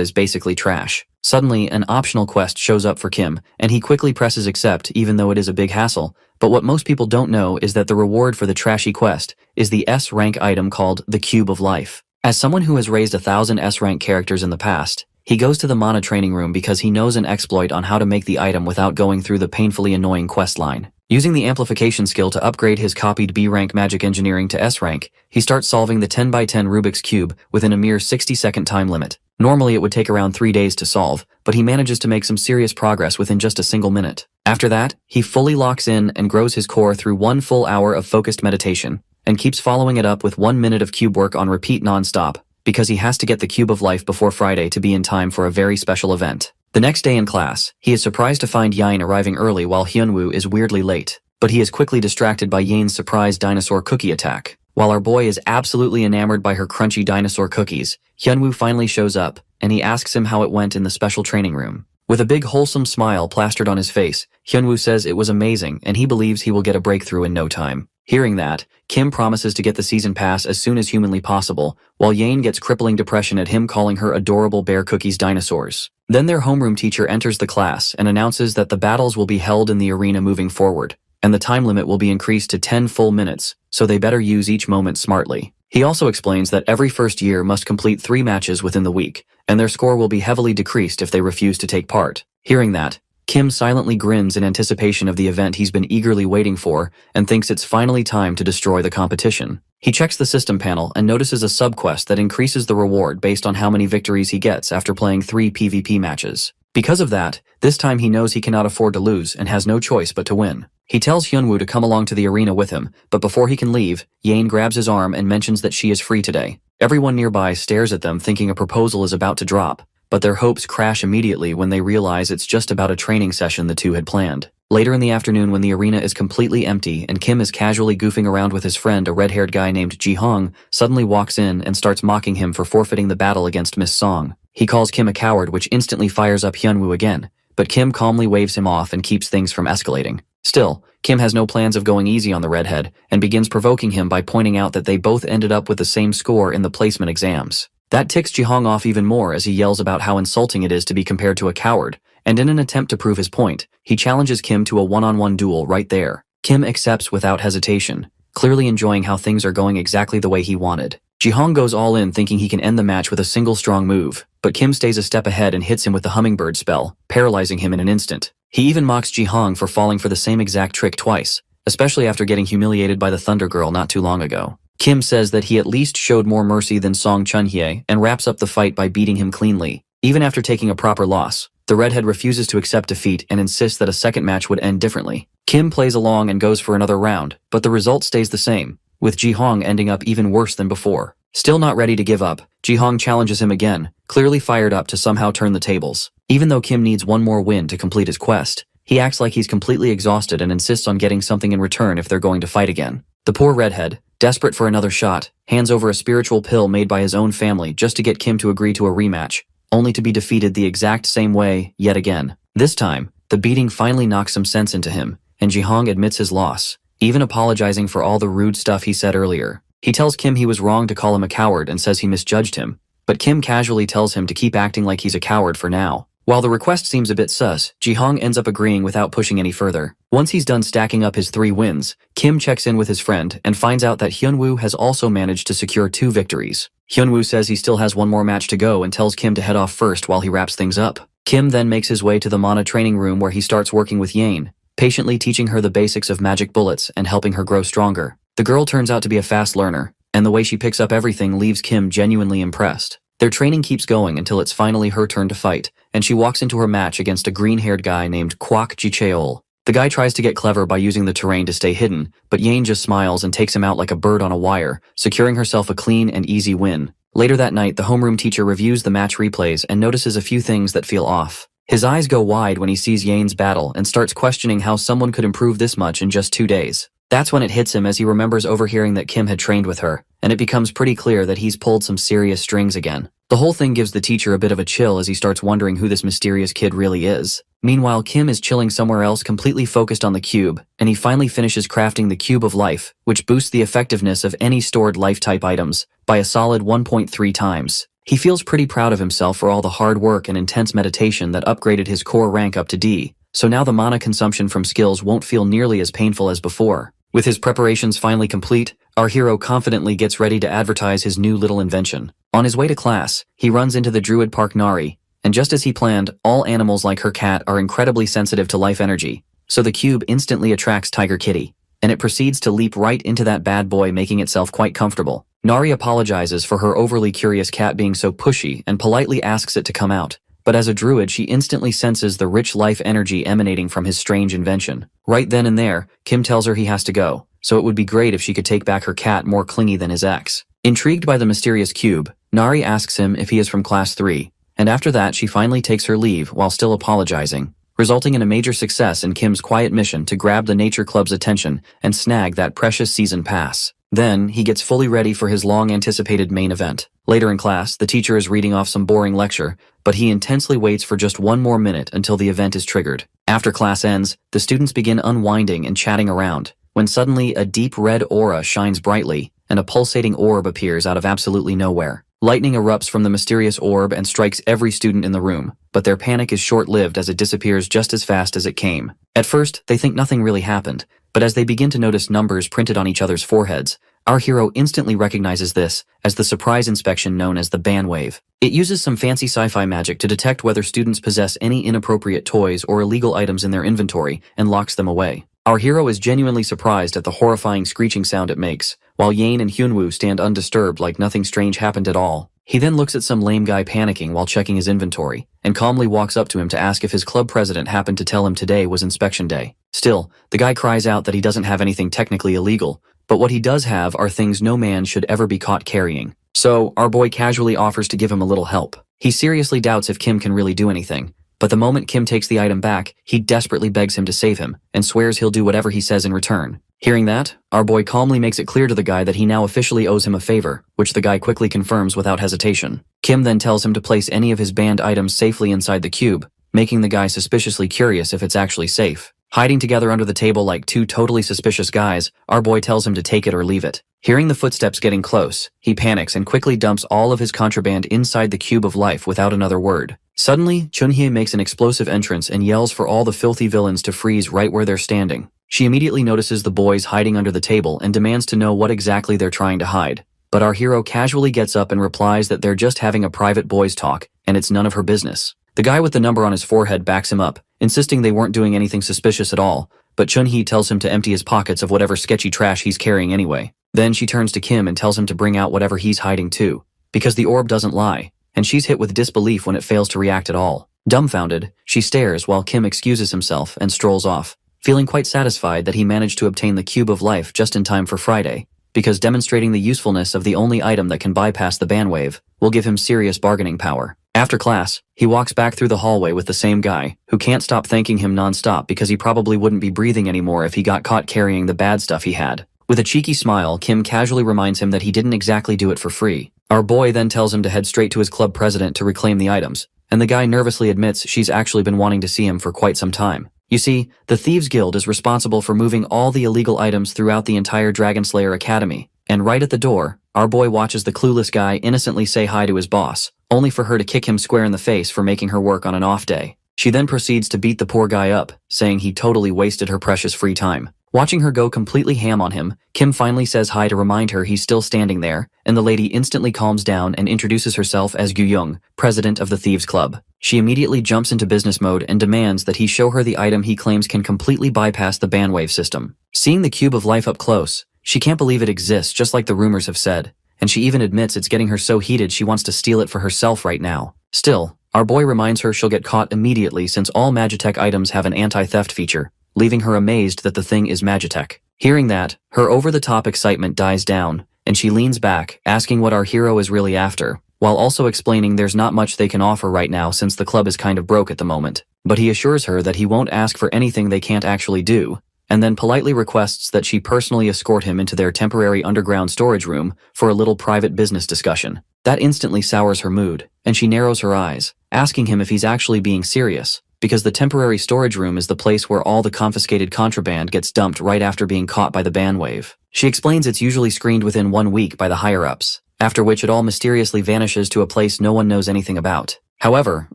is basically trash. Suddenly, an optional quest shows up for Kim, and he quickly presses accept even though it is a big hassle, but what most people don't know is that the reward for the trashy quest is the S-rank item called the Cube of Life. As someone who has raised 1,000 S-rank characters in the past, he goes to the Mana training room because he knows an exploit on how to make the item without going through the painfully annoying quest line. Using the amplification skill to upgrade his copied B-rank magic engineering to S-rank, he starts solving the 10x10 Rubik's Cube within a mere 60-second time limit. Normally it would take around 3 days to solve, but he manages to make some serious progress within just a single minute. After that, he fully locks in and grows his core through 1 full hour of focused meditation, and keeps following it up with 1 minute of cube work on repeat non-stop, because he has to get the Cube of Life before Friday to be in time for a very special event. The next day in class, he is surprised to find Yain arriving early while Hyunwoo is weirdly late, but he is quickly distracted by Yain's surprise dinosaur cookie attack. While our boy is absolutely enamored by her crunchy dinosaur cookies, Hyunwoo finally shows up, and he asks him how it went in the special training room. With a big wholesome smile plastered on his face, Hyunwoo says it was amazing and he believes he will get a breakthrough in no time. Hearing that, Kim promises to get the season pass as soon as humanly possible, while Yain gets crippling depression at him calling her adorable bear cookies dinosaurs. Then their homeroom teacher enters the class and announces that the battles will be held in the arena moving forward, and the time limit will be increased to 10 full minutes, so they better use each moment smartly. He also explains that every first year must complete 3 matches within the week, and their score will be heavily decreased if they refuse to take part. Hearing that, Kim silently grins in anticipation of the event he's been eagerly waiting for and thinks it's finally time to destroy the competition. He checks the system panel and notices a subquest that increases the reward based on how many victories he gets after playing 3 PvP matches. Because of that, this time he knows he cannot afford to lose and has no choice but to win. He tells Hyunwoo to come along to the arena with him, but before he can leave, Yain grabs his arm and mentions that she is free today. Everyone nearby stares at them thinking a proposal is about to drop, but their hopes crash immediately when they realize it's just about a training session the two had planned. Later in the afternoon when the arena is completely empty and Kim is casually goofing around with his friend, a red-haired guy named Ji-hong suddenly walks in and starts mocking him for forfeiting the battle against Miss Song. He calls Kim a coward, which instantly fires up Hyunwoo again, but Kim calmly waves him off and keeps things from escalating. Still, Kim has no plans of going easy on the redhead and begins provoking him by pointing out that they both ended up with the same score in the placement exams. That ticks Ji-hong off even more as he yells about how insulting it is to be compared to a coward, and in an attempt to prove his point, he challenges Kim to a one-on-one duel right there. Kim accepts without hesitation, clearly enjoying how things are going exactly the way he wanted. Ji-hong goes all in thinking he can end the match with a single strong move, but Kim stays a step ahead and hits him with the hummingbird spell, paralyzing him in an instant. He even mocks Ji-hong for falling for the same exact trick twice, especially after getting humiliated by the Thunder Girl not too long ago. Kim says that he at least showed more mercy than Song Chunhye and wraps up the fight by beating him cleanly. Even after taking a proper loss, the redhead refuses to accept defeat and insists that a second match would end differently. Kim plays along and goes for another round, but the result stays the same, with Ji-hong ending up even worse than before. Still not ready to give up, Ji-hong challenges him again, clearly fired up to somehow turn the tables. Even though Kim needs one more win to complete his quest, he acts like he's completely exhausted and insists on getting something in return if they're going to fight again. The poor redhead, desperate for another shot, hands over a spiritual pill made by his own family just to get Kim to agree to a rematch, only to be defeated the exact same way yet again. This time, the beating finally knocks some sense into him, and Ji-hong admits his loss, even apologizing for all the rude stuff he said earlier. He tells Kim he was wrong to call him a coward and says he misjudged him, but Kim casually tells him to keep acting like he's a coward for now. While the request seems a bit sus, Ji-hong ends up agreeing without pushing any further. Once he's done stacking up his 3 wins, Kim checks in with his friend and finds out that Hyunwoo has also managed to secure 2 victories. Hyunwoo says he still has one more match to go and tells Kim to head off first while he wraps things up. Kim then makes his way to the Mana training room where he starts working with Yane, patiently teaching her the basics of magic bullets and helping her grow stronger. The girl turns out to be a fast learner, and the way she picks up everything leaves Kim genuinely impressed. Their training keeps going until it's finally her turn to fight, and she walks into her match against a green-haired guy named Kwak Ji-cheol. The guy tries to get clever by using the terrain to stay hidden, but Yane just smiles and takes him out like a bird on a wire, securing herself a clean and easy win. Later that night, the homeroom teacher reviews the match replays and notices a few things that feel off. His eyes go wide when he sees Yane's battle and starts questioning how someone could improve this much in just 2 days. That's when it hits him as he remembers overhearing that Kim had trained with her, and it becomes pretty clear that he's pulled some serious strings again. The whole thing gives the teacher a bit of a chill as he starts wondering who this mysterious kid really is. Meanwhile, Kim is chilling somewhere else completely focused on the cube, and he finally finishes crafting the Cube of Life, which boosts the effectiveness of any stored life-type items by a solid 1.3 times. He feels pretty proud of himself for all the hard work and intense meditation that upgraded his core rank up to D, so now the mana consumption from skills won't feel nearly as painful as before. With his preparations finally complete, our hero confidently gets ready to advertise his new little invention. On his way to class, he runs into the Druid Park Nari, and just as he planned, all animals like her cat are incredibly sensitive to life energy, so the cube instantly attracts Tiger Kitty, and it proceeds to leap right into that bad boy, making itself quite comfortable. Nari apologizes for her overly curious cat being so pushy and politely asks it to come out, but as a druid she instantly senses the rich life energy emanating from his strange invention. Right then and there, Kim tells her he has to go, so it would be great if she could take back her cat more clingy than his ex. Intrigued by the mysterious cube, Nari asks him if he is from Class 3, and after that she finally takes her leave while still apologizing, resulting in a major success in Kim's quiet mission to grab the Nature Club's attention and snag that precious season pass. Then, he gets fully ready for his long-anticipated main event. Later in class, the teacher is reading off some boring lecture, but he intensely waits for just one more minute until the event is triggered. After class ends, the students begin unwinding and chatting around, when suddenly a deep red aura shines brightly, and a pulsating orb appears out of absolutely nowhere. Lightning erupts from the mysterious orb and strikes every student in the room, but their panic is short-lived as it disappears just as fast as it came. At first, they think nothing really happened, but as they begin to notice numbers printed on each other's foreheads, our hero instantly recognizes this as the surprise inspection known as the ban wave. It uses some fancy sci-fi magic to detect whether students possess any inappropriate toys or illegal items in their inventory and locks them away. Our hero is genuinely surprised at the horrifying screeching sound it makes, while Yane and Hyunwoo stand undisturbed like nothing strange happened at all. He then looks at some lame guy panicking while checking his inventory, and calmly walks up to him to ask if his club president happened to tell him today was inspection day. Still, the guy cries out that he doesn't have anything technically illegal, but what he does have are things no man should ever be caught carrying. So, our boy casually offers to give him a little help. He seriously doubts if Kim can really do anything, but the moment Kim takes the item back, he desperately begs him to save him, and swears he'll do whatever he says in return. Hearing that, our boy calmly makes it clear to the guy that he now officially owes him a favor, which the guy quickly confirms without hesitation. Kim then tells him to place any of his banned items safely inside the cube, making the guy suspiciously curious if it's actually safe. Hiding together under the table like two totally suspicious guys, our boy tells him to take it or leave it. Hearing the footsteps getting close, he panics and quickly dumps all of his contraband inside the Cube of Life without another word. Suddenly, Chunhye makes an explosive entrance and yells for all the filthy villains to freeze right where they're standing. She immediately notices the boys hiding under the table and demands to know what exactly they're trying to hide. But our hero casually gets up and replies that they're just having a private boys' talk, and it's none of her business. The guy with the number on his forehead backs him up, insisting they weren't doing anything suspicious at all, but Chun-hee tells him to empty his pockets of whatever sketchy trash he's carrying anyway. Then she turns to Kim and tells him to bring out whatever he's hiding too, because the orb doesn't lie, and she's hit with disbelief when it fails to react at all. Dumbfounded, she stares while Kim excuses himself and strolls off, feeling quite satisfied that he managed to obtain the Cube of Life just in time for Friday, because demonstrating the usefulness of the only item that can bypass the bandwave will give him serious bargaining power. After class, he walks back through the hallway with the same guy, who can't stop thanking him non-stop because he probably wouldn't be breathing anymore if he got caught carrying the bad stuff he had. With a cheeky smile, Kim casually reminds him that he didn't exactly do it for free. Our boy then tells him to head straight to his club president to reclaim the items, and the guy nervously admits she's actually been wanting to see him for quite some time. You see, the Thieves Guild is responsible for moving all the illegal items throughout the entire Dragon Slayer Academy, and right at the door, our boy watches the clueless guy innocently say hi to his boss, only for her to kick him square in the face for making her work on an off day. She then proceeds to beat the poor guy up, saying he totally wasted her precious free time. Watching her go completely ham on him, Kim finally says hi to remind her he's still standing there, and the lady instantly calms down and introduces herself as Gu-young, president of the Thieves Club. She immediately jumps into business mode and demands that he show her the item he claims can completely bypass the bandwave system. Seeing the Cube of Life up close, she can't believe it exists just like the rumors have said, and she even admits it's getting her so heated she wants to steal it for herself right now. Still, our boy reminds her she'll get caught immediately since all Magitech items have an anti-theft feature, leaving her amazed that the thing is Magitech. Hearing that, her over-the-top excitement dies down, and she leans back, asking what our hero is really after, while also explaining there's not much they can offer right now since the club is kind of broke at the moment. But he assures her that he won't ask for anything they can't actually do, and then politely requests that she personally escort him into their temporary underground storage room for a little private business discussion. That instantly sours her mood, and she narrows her eyes, asking him if he's actually being serious, because the temporary storage room is the place where all the confiscated contraband gets dumped right after being caught by the bandwave. She explains it's usually screened within 1 week by the higher-ups, after which it all mysteriously vanishes to a place no one knows anything about. However,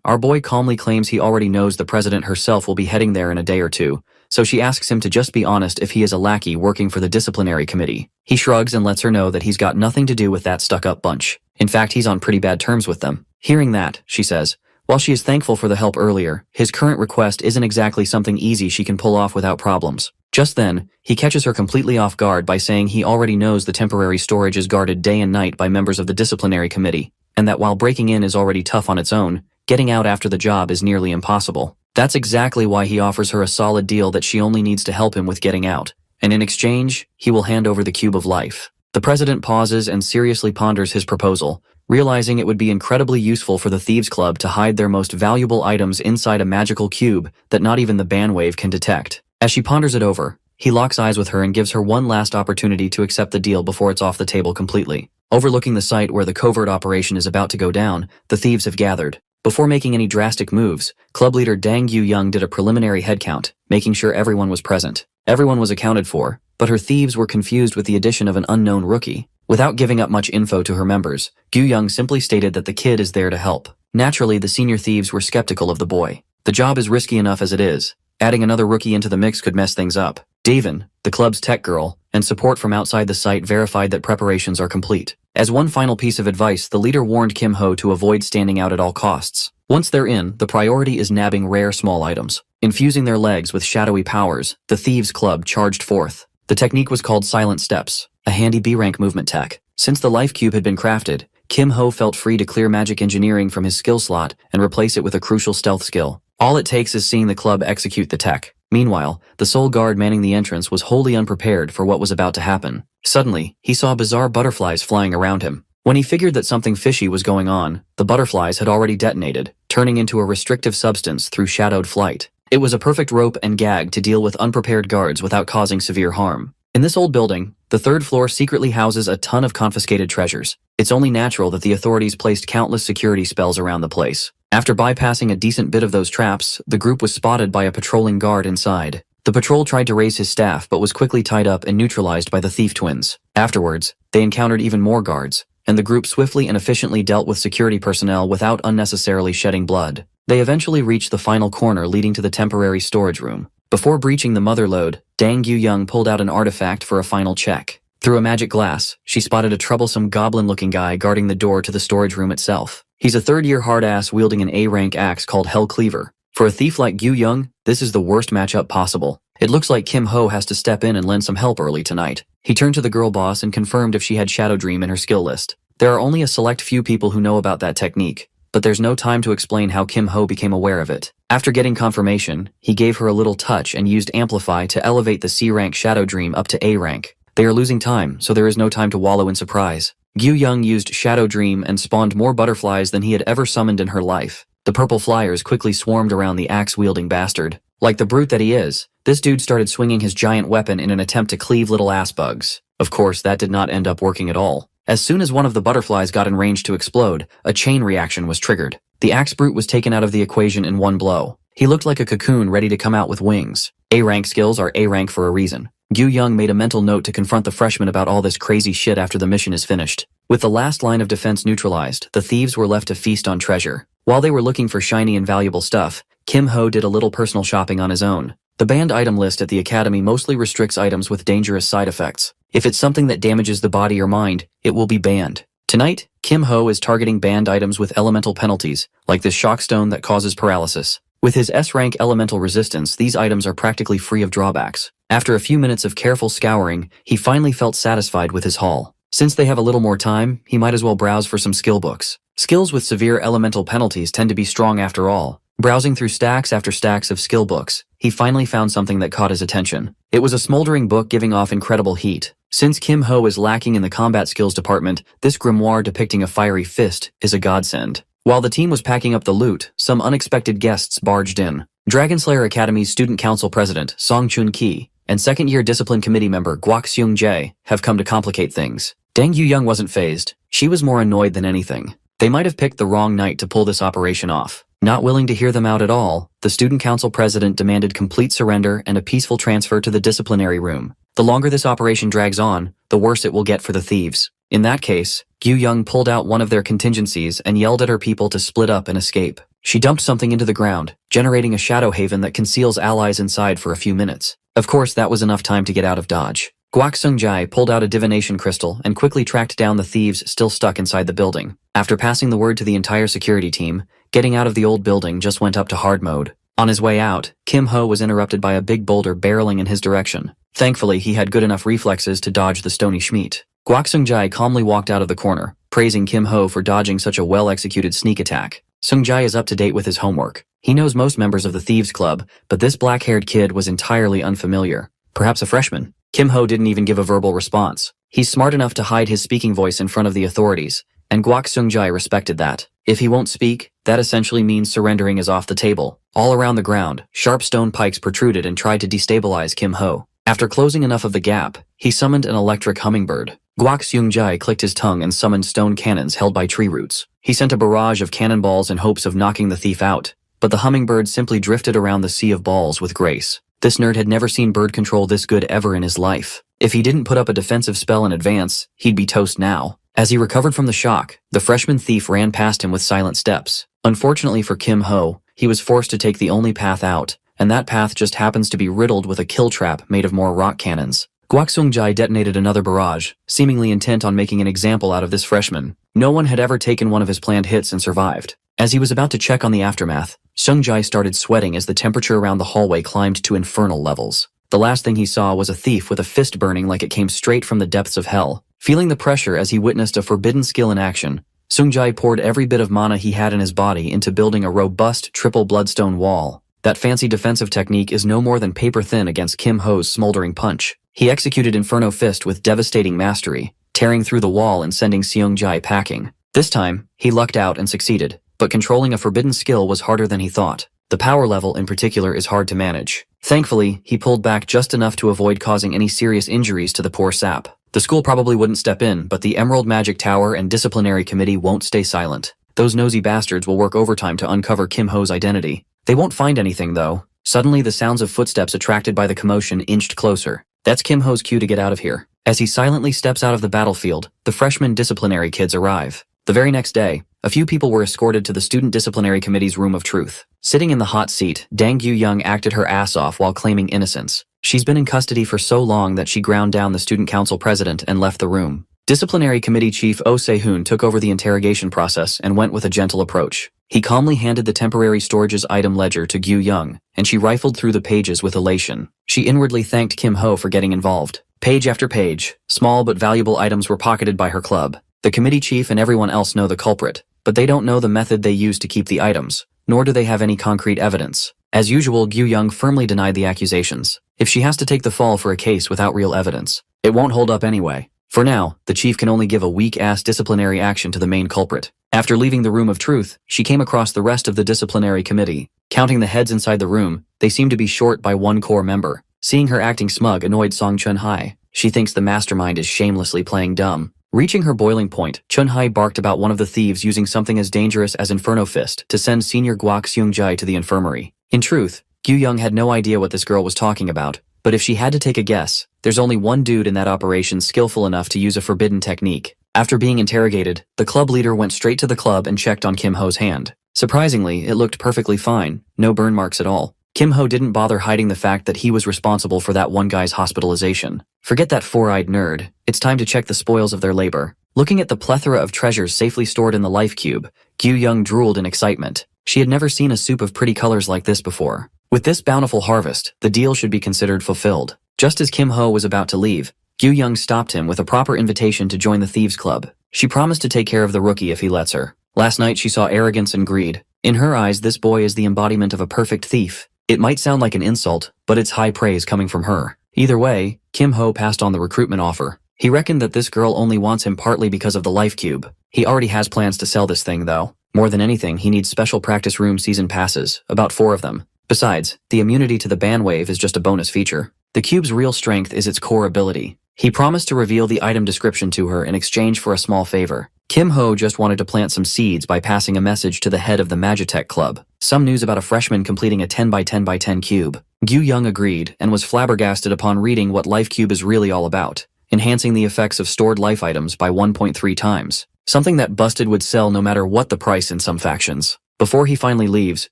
our boy calmly claims he already knows the president herself will be heading there in a day or two, so she asks him to just be honest if he is a lackey working for the disciplinary committee. He shrugs and lets her know that he's got nothing to do with that stuck-up bunch. In fact, he's on pretty bad terms with them. Hearing that, she says, while she is thankful for the help earlier, his current request isn't exactly something easy she can pull off without problems. Just then, he catches her completely off guard by saying he already knows the temporary storage is guarded day and night by members of the disciplinary committee, and that while breaking in is already tough on its own, getting out after the job is nearly impossible. That's exactly why he offers her a solid deal that she only needs to help him with getting out, and in exchange, he will hand over the Cube of Life. The president pauses and seriously ponders his proposal, realizing it would be incredibly useful for the Thieves Club to hide their most valuable items inside a magical cube that not even the bandwave can detect. As she ponders it over, he locks eyes with her and gives her one last opportunity to accept the deal before it's off the table completely. Overlooking the site where the covert operation is about to go down, the thieves have gathered. Before making any drastic moves, club leader Dang Yu-young did a preliminary headcount, making sure everyone was present. Everyone was accounted for, but her thieves were confused with the addition of an unknown rookie. Without giving up much info to her members, Yu-young simply stated that the kid is there to help. Naturally, the senior thieves were skeptical of the boy. The job is risky enough as it is. Adding another rookie into the mix could mess things up. Davin, the club's tech girl, and support from outside the site verified that preparations are complete. As one final piece of advice, the leader warned Kim Ho to avoid standing out at all costs. Once they're in, the priority is nabbing rare small items. Infusing their legs with shadowy powers, the Thieves Club charged forth. The technique was called Silent Steps, a handy B-rank movement tech. Since the Life Cube had been crafted, Kim Ho felt free to clear magic engineering from his skill slot and replace it with a crucial stealth skill. All it takes is seeing the club execute the tech. Meanwhile, the sole guard manning the entrance was wholly unprepared for what was about to happen. Suddenly, he saw bizarre butterflies flying around him. When he figured that something fishy was going on, the butterflies had already detonated, turning into a restrictive substance through shadowed flight. It was a perfect rope and gag to deal with unprepared guards without causing severe harm. In this old building, the third floor secretly houses a ton of confiscated treasures. It's only natural that the authorities placed countless security spells around the place. After bypassing a decent bit of those traps, the group was spotted by a patrolling guard inside. The patrol tried to raise his staff but was quickly tied up and neutralized by the thief twins. Afterwards, they encountered even more guards, and the group swiftly and efficiently dealt with security personnel without unnecessarily shedding blood. They eventually reached the final corner leading to the temporary storage room. Before breaching the mother lode, Dang Yu-young pulled out an artifact for a final check. Through a magic glass, she spotted a troublesome goblin-looking guy guarding the door to the storage room itself. He's a third-year hard-ass wielding an A-rank axe called Hell Cleaver. For a thief like Yu-young, this is the worst matchup possible. It looks like Kim Ho has to step in and lend some help early tonight. He turned to the girl boss and confirmed if she had Shadow Dream in her skill list. There are only a select few people who know about that technique, but there's no time to explain how Kim Ho became aware of it. After getting confirmation, he gave her a little touch and used Amplify to elevate the C-rank Shadow Dream up to A rank. They are losing time, so there is no time to wallow in surprise. Gyu Young used Shadow Dream and spawned more butterflies than he had ever summoned in her life. The purple flyers quickly swarmed around the axe-wielding bastard. Like the brute that he is, this dude started swinging his giant weapon in an attempt to cleave little ass bugs. Of course, that did not end up working at all. As soon as one of the butterflies got in range to explode, a chain reaction was triggered. The axe brute was taken out of the equation in one blow. He looked like a cocoon ready to come out with wings. A-rank skills are A-rank for a reason. Gyu Young made a mental note to confront the freshman about all this crazy shit after the mission is finished. With the last line of defense neutralized, the thieves were left to feast on treasure. While they were looking for shiny and valuable stuff, Kim Ho did a little personal shopping on his own. The banned item list at the academy mostly restricts items with dangerous side effects. If it's something that damages the body or mind, it will be banned. Tonight, Kim Ho is targeting banned items with elemental penalties, like this shock stone that causes paralysis. With his S-rank elemental resistance, these items are practically free of drawbacks. After a few minutes of careful scouring, he finally felt satisfied with his haul. Since they have a little more time, he might as well browse for some skill books. Skills with severe elemental penalties tend to be strong after all. Browsing through stacks after stacks of skill books, he finally found something that caught his attention. It was a smoldering book giving off incredible heat. Since Kim Ho is lacking in the combat skills department, this grimoire depicting a fiery fist is a godsend. While the team was packing up the loot, some unexpected guests barged in. Dragonslayer Academy's Student Council President, Song Chun-ki, and second-year Discipline Committee member Guak Seung-jae have come to complicate things. Dang Yu Young wasn't fazed. She was more annoyed than anything. They might have picked the wrong night to pull this operation off. Not willing to hear them out at all, the Student Council President demanded complete surrender and a peaceful transfer to the disciplinary room. The longer this operation drags on, the worse it will get for the thieves. In that case, Gyu Young pulled out one of their contingencies and yelled at her people to split up and escape. She dumped something into the ground, generating a shadow haven that conceals allies inside for a few minutes. Of course, that was enough time to get out of dodge. Guak Seung-jae pulled out a divination crystal and quickly tracked down the thieves still stuck inside the building. After passing the word to the entire security team, getting out of the old building just went up to hard mode. On his way out, Kim Ho was interrupted by a big boulder barreling in his direction. Thankfully, he had good enough reflexes to dodge the stony schmeat. Guak Seung-jae calmly walked out of the corner, praising Kim Ho for dodging such a well-executed sneak attack. Seung-jae is up to date with his homework. He knows most members of the Thieves Club, but this black-haired kid was entirely unfamiliar. Perhaps a freshman. Kim Ho didn't even give a verbal response. He's smart enough to hide his speaking voice in front of the authorities, and Guak Seung-jae respected that. If he won't speak, that essentially means surrendering is off the table. All around the ground, sharp stone pikes protruded and tried to destabilize Kim Ho. After closing enough of the gap, he summoned an electric hummingbird. Guak Seung-jae clicked his tongue and summoned stone cannons held by tree roots. He sent a barrage of cannonballs in hopes of knocking the thief out, but the hummingbird simply drifted around the sea of balls with grace. This nerd had never seen bird control this good ever in his life. If he didn't put up a defensive spell in advance, he'd be toast now. As he recovered from the shock, the freshman thief ran past him with silent steps. Unfortunately for Kim Ho, he was forced to take the only path out, and that path just happens to be riddled with a kill trap made of more rock cannons. Guak Seung-jae detonated another barrage, seemingly intent on making an example out of this freshman. No one had ever taken one of his planned hits and survived. As he was about to check on the aftermath, Seung-jae started sweating as the temperature around the hallway climbed to infernal levels. The last thing he saw was a thief with a fist burning like it came straight from the depths of hell. Feeling the pressure as he witnessed a forbidden skill in action, Seung-jae poured every bit of mana he had in his body into building a robust triple bloodstone wall. That fancy defensive technique is no more than paper thin against Kim Ho's smoldering punch. He executed Inferno Fist with devastating mastery, tearing through the wall and sending Seung-jae packing. This time, he lucked out and succeeded, but controlling a forbidden skill was harder than he thought. The power level in particular is hard to manage. Thankfully, he pulled back just enough to avoid causing any serious injuries to the poor sap. The school probably wouldn't step in, but the Emerald Magic Tower and Disciplinary Committee won't stay silent. Those nosy bastards will work overtime to uncover Kim Ho's identity. They won't find anything, though. Suddenly, the sounds of footsteps attracted by the commotion inched closer. That's Kim Ho's cue to get out of here. As he silently steps out of the battlefield, the freshman disciplinary kids arrive. The very next day, a few people were escorted to the Student Disciplinary Committee's Room of Truth. Sitting in the hot seat, Dang Yu Young acted her ass off while claiming innocence. She's been in custody for so long that she ground down the Student Council president and left the room. Disciplinary Committee Chief Oh Se-hoon took over the interrogation process and went with a gentle approach. He calmly handed the temporary storage's item ledger to Gyu Young, and she rifled through the pages with elation. She inwardly thanked Kim Ho for getting involved. Page after page, small but valuable items were pocketed by her club. The committee chief and everyone else know the culprit, but they don't know the method they use to keep the items, nor do they have any concrete evidence. As usual, Gyu Young firmly denied the accusations. If she has to take the fall for a case without real evidence, it won't hold up anyway. For now, the chief can only give a weak-ass disciplinary action to the main culprit. After leaving the room of truth, she came across the rest of the disciplinary committee. Counting the heads inside the room, they seem to be short by one core member. Seeing her acting smug annoyed Song Chun-hai. She thinks the mastermind is shamelessly playing dumb. Reaching her boiling point, Chun-hai barked about one of the thieves using something as dangerous as Inferno Fist to send Senior Guak Seung-jae to the infirmary. In truth, Gyu Young had no idea what this girl was talking about, but if she had to take a guess, there's only one dude in that operation skillful enough to use a forbidden technique. After being interrogated, the club leader went straight to the club and checked on Kim Ho's hand. Surprisingly, it looked perfectly fine, no burn marks at all. Kim Ho didn't bother hiding the fact that he was responsible for that one guy's hospitalization. Forget that four-eyed nerd, it's time to check the spoils of their labor. Looking at the plethora of treasures safely stored in the life cube, Gyu Young drooled in excitement. She had never seen a soup of pretty colors like this before. With this bountiful harvest, the deal should be considered fulfilled. Just as Kim Ho was about to leave, Gyu Young stopped him with a proper invitation to join the Thieves Club. She promised to take care of the rookie if he lets her. Last night she saw arrogance and greed. In her eyes, this boy is the embodiment of a perfect thief. It might sound like an insult, but it's high praise coming from her. Either way, Kim Ho passed on the recruitment offer. He reckoned that this girl only wants him partly because of the life cube. He already has plans to sell this thing though. More than anything, he needs special practice room season passes, about 4 of them. Besides, the immunity to the ban wave is just a bonus feature. The cube's real strength is its core ability. He promised to reveal the item description to her in exchange for a small favor. Kim Ho just wanted to plant some seeds by passing a message to the head of the Magitech Club. Some news about a freshman completing a 10 by 10 by 10 cube. Gyu Young agreed and was flabbergasted upon reading what Life Cube is really all about. Enhancing the effects of stored life items by 1.3 times. Something that busted would sell no matter what the price in some factions. Before he finally leaves,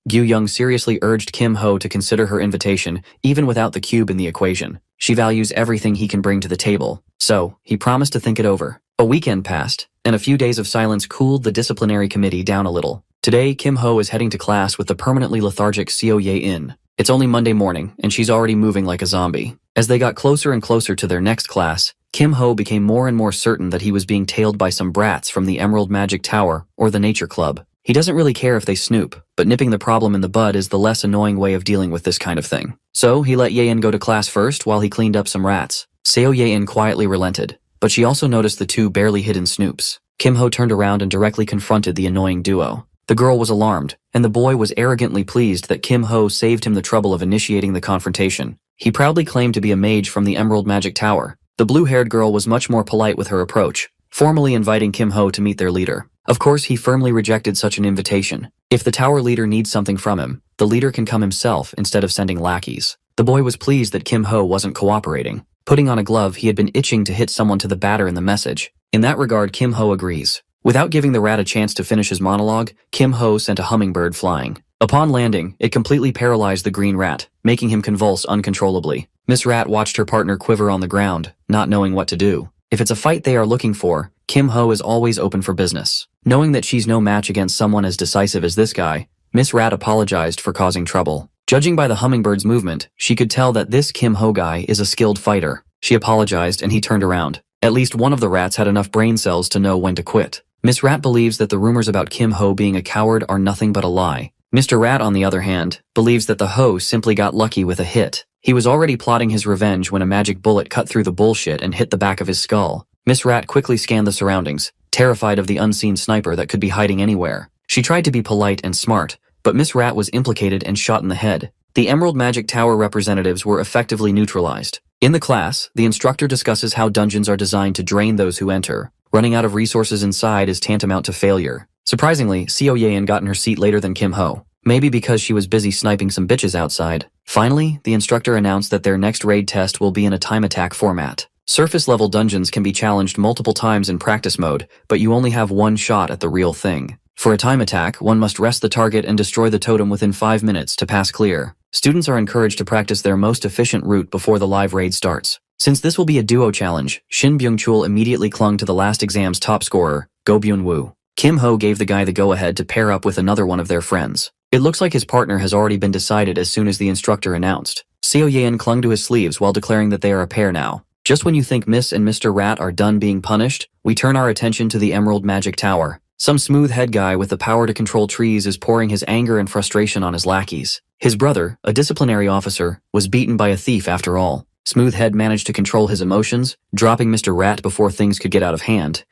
Gyu Young seriously urged Kim Ho to consider her invitation, even without the cube in the equation. She values everything he can bring to the table, so he promised to think it over. A weekend passed, and a few days of silence cooled the disciplinary committee down a little. Today, Kim Ho is heading to class with the permanently lethargic Seo Ye-in. It's only Monday morning, and she's already moving like a zombie. As they got closer and closer to their next class, Kim Ho became more and more certain that he was being tailed by some brats from the Emerald Magic Tower or the Nature Club. He doesn't really care if they snoop, but nipping the problem in the bud is the less annoying way of dealing with this kind of thing. So he let Ye-in go to class first while he cleaned up some rats. Seo Ye-in quietly relented, but she also noticed the two barely hidden snoops. Kim Ho turned around and directly confronted the annoying duo. The girl was alarmed, and the boy was arrogantly pleased that Kim Ho saved him the trouble of initiating the confrontation. He proudly claimed to be a mage from the Emerald Magic Tower. The blue-haired girl was much more polite with her approach, formally inviting Kim Ho to meet their leader. Of course, he firmly rejected such an invitation. If the tower leader needs something from him, the leader can come himself instead of sending lackeys. The boy was pleased that Kim Ho wasn't cooperating. Putting on a glove, he had been itching to hit someone to the batter in the message. In that regard, Kim Ho agrees. Without giving the rat a chance to finish his monologue, Kim Ho sent a hummingbird flying. Upon landing, it completely paralyzed the green rat, making him convulse uncontrollably. Miss Rat watched her partner quiver on the ground, not knowing what to do. If it's a fight they are looking for, Kim Ho is always open for business. Knowing that she's no match against someone as decisive as this guy, Miss Rat apologized for causing trouble. Judging by the hummingbird's movement, she could tell that this Kim Ho guy is a skilled fighter. She apologized and he turned around. At least one of the rats had enough brain cells to know when to quit. Miss Rat believes that the rumors about Kim Ho being a coward are nothing but a lie. Mr. Rat, on the other hand, believes that the Ho simply got lucky with a hit. He was already plotting his revenge when a magic bullet cut through the bullshit and hit the back of his skull. Miss Rat quickly scanned the surroundings, terrified of the unseen sniper that could be hiding anywhere. She tried to be polite and smart, but Miss Rat was implicated and shot in the head. The Emerald Magic Tower representatives were effectively neutralized. In the class, the instructor discusses how dungeons are designed to drain those who enter. Running out of resources inside is tantamount to failure. Surprisingly, Seo Ye-in got in her seat later than Kim Ho. Maybe because she was busy sniping some bitches outside. Finally, the instructor announced that their next raid test will be in a time attack format. Surface-level dungeons can be challenged multiple times in practice mode, but you only have one shot at the real thing. For a time attack, one must rest the target and destroy the totem within 5 minutes to pass clear. Students are encouraged to practice their most efficient route before the live raid starts. Since this will be a duo challenge, Shin Byung-chul immediately clung to the last exam's top scorer, Go Byun-woo. Kim Ho gave the guy the go-ahead to pair up with another one of their friends. It looks like his partner has already been decided as soon as the instructor announced. Seo Yeon clung to his sleeves while declaring that they are a pair now. Just when you think Miss and Mr. Rat are done being punished, we turn our attention to the Emerald Magic Tower. Some smooth head guy with the power to control trees is pouring his anger and frustration on his lackeys. His brother, a disciplinary officer, was beaten by a thief after all. Smoothhead managed to control his emotions, dropping Mr. Rat before things could get out of hand.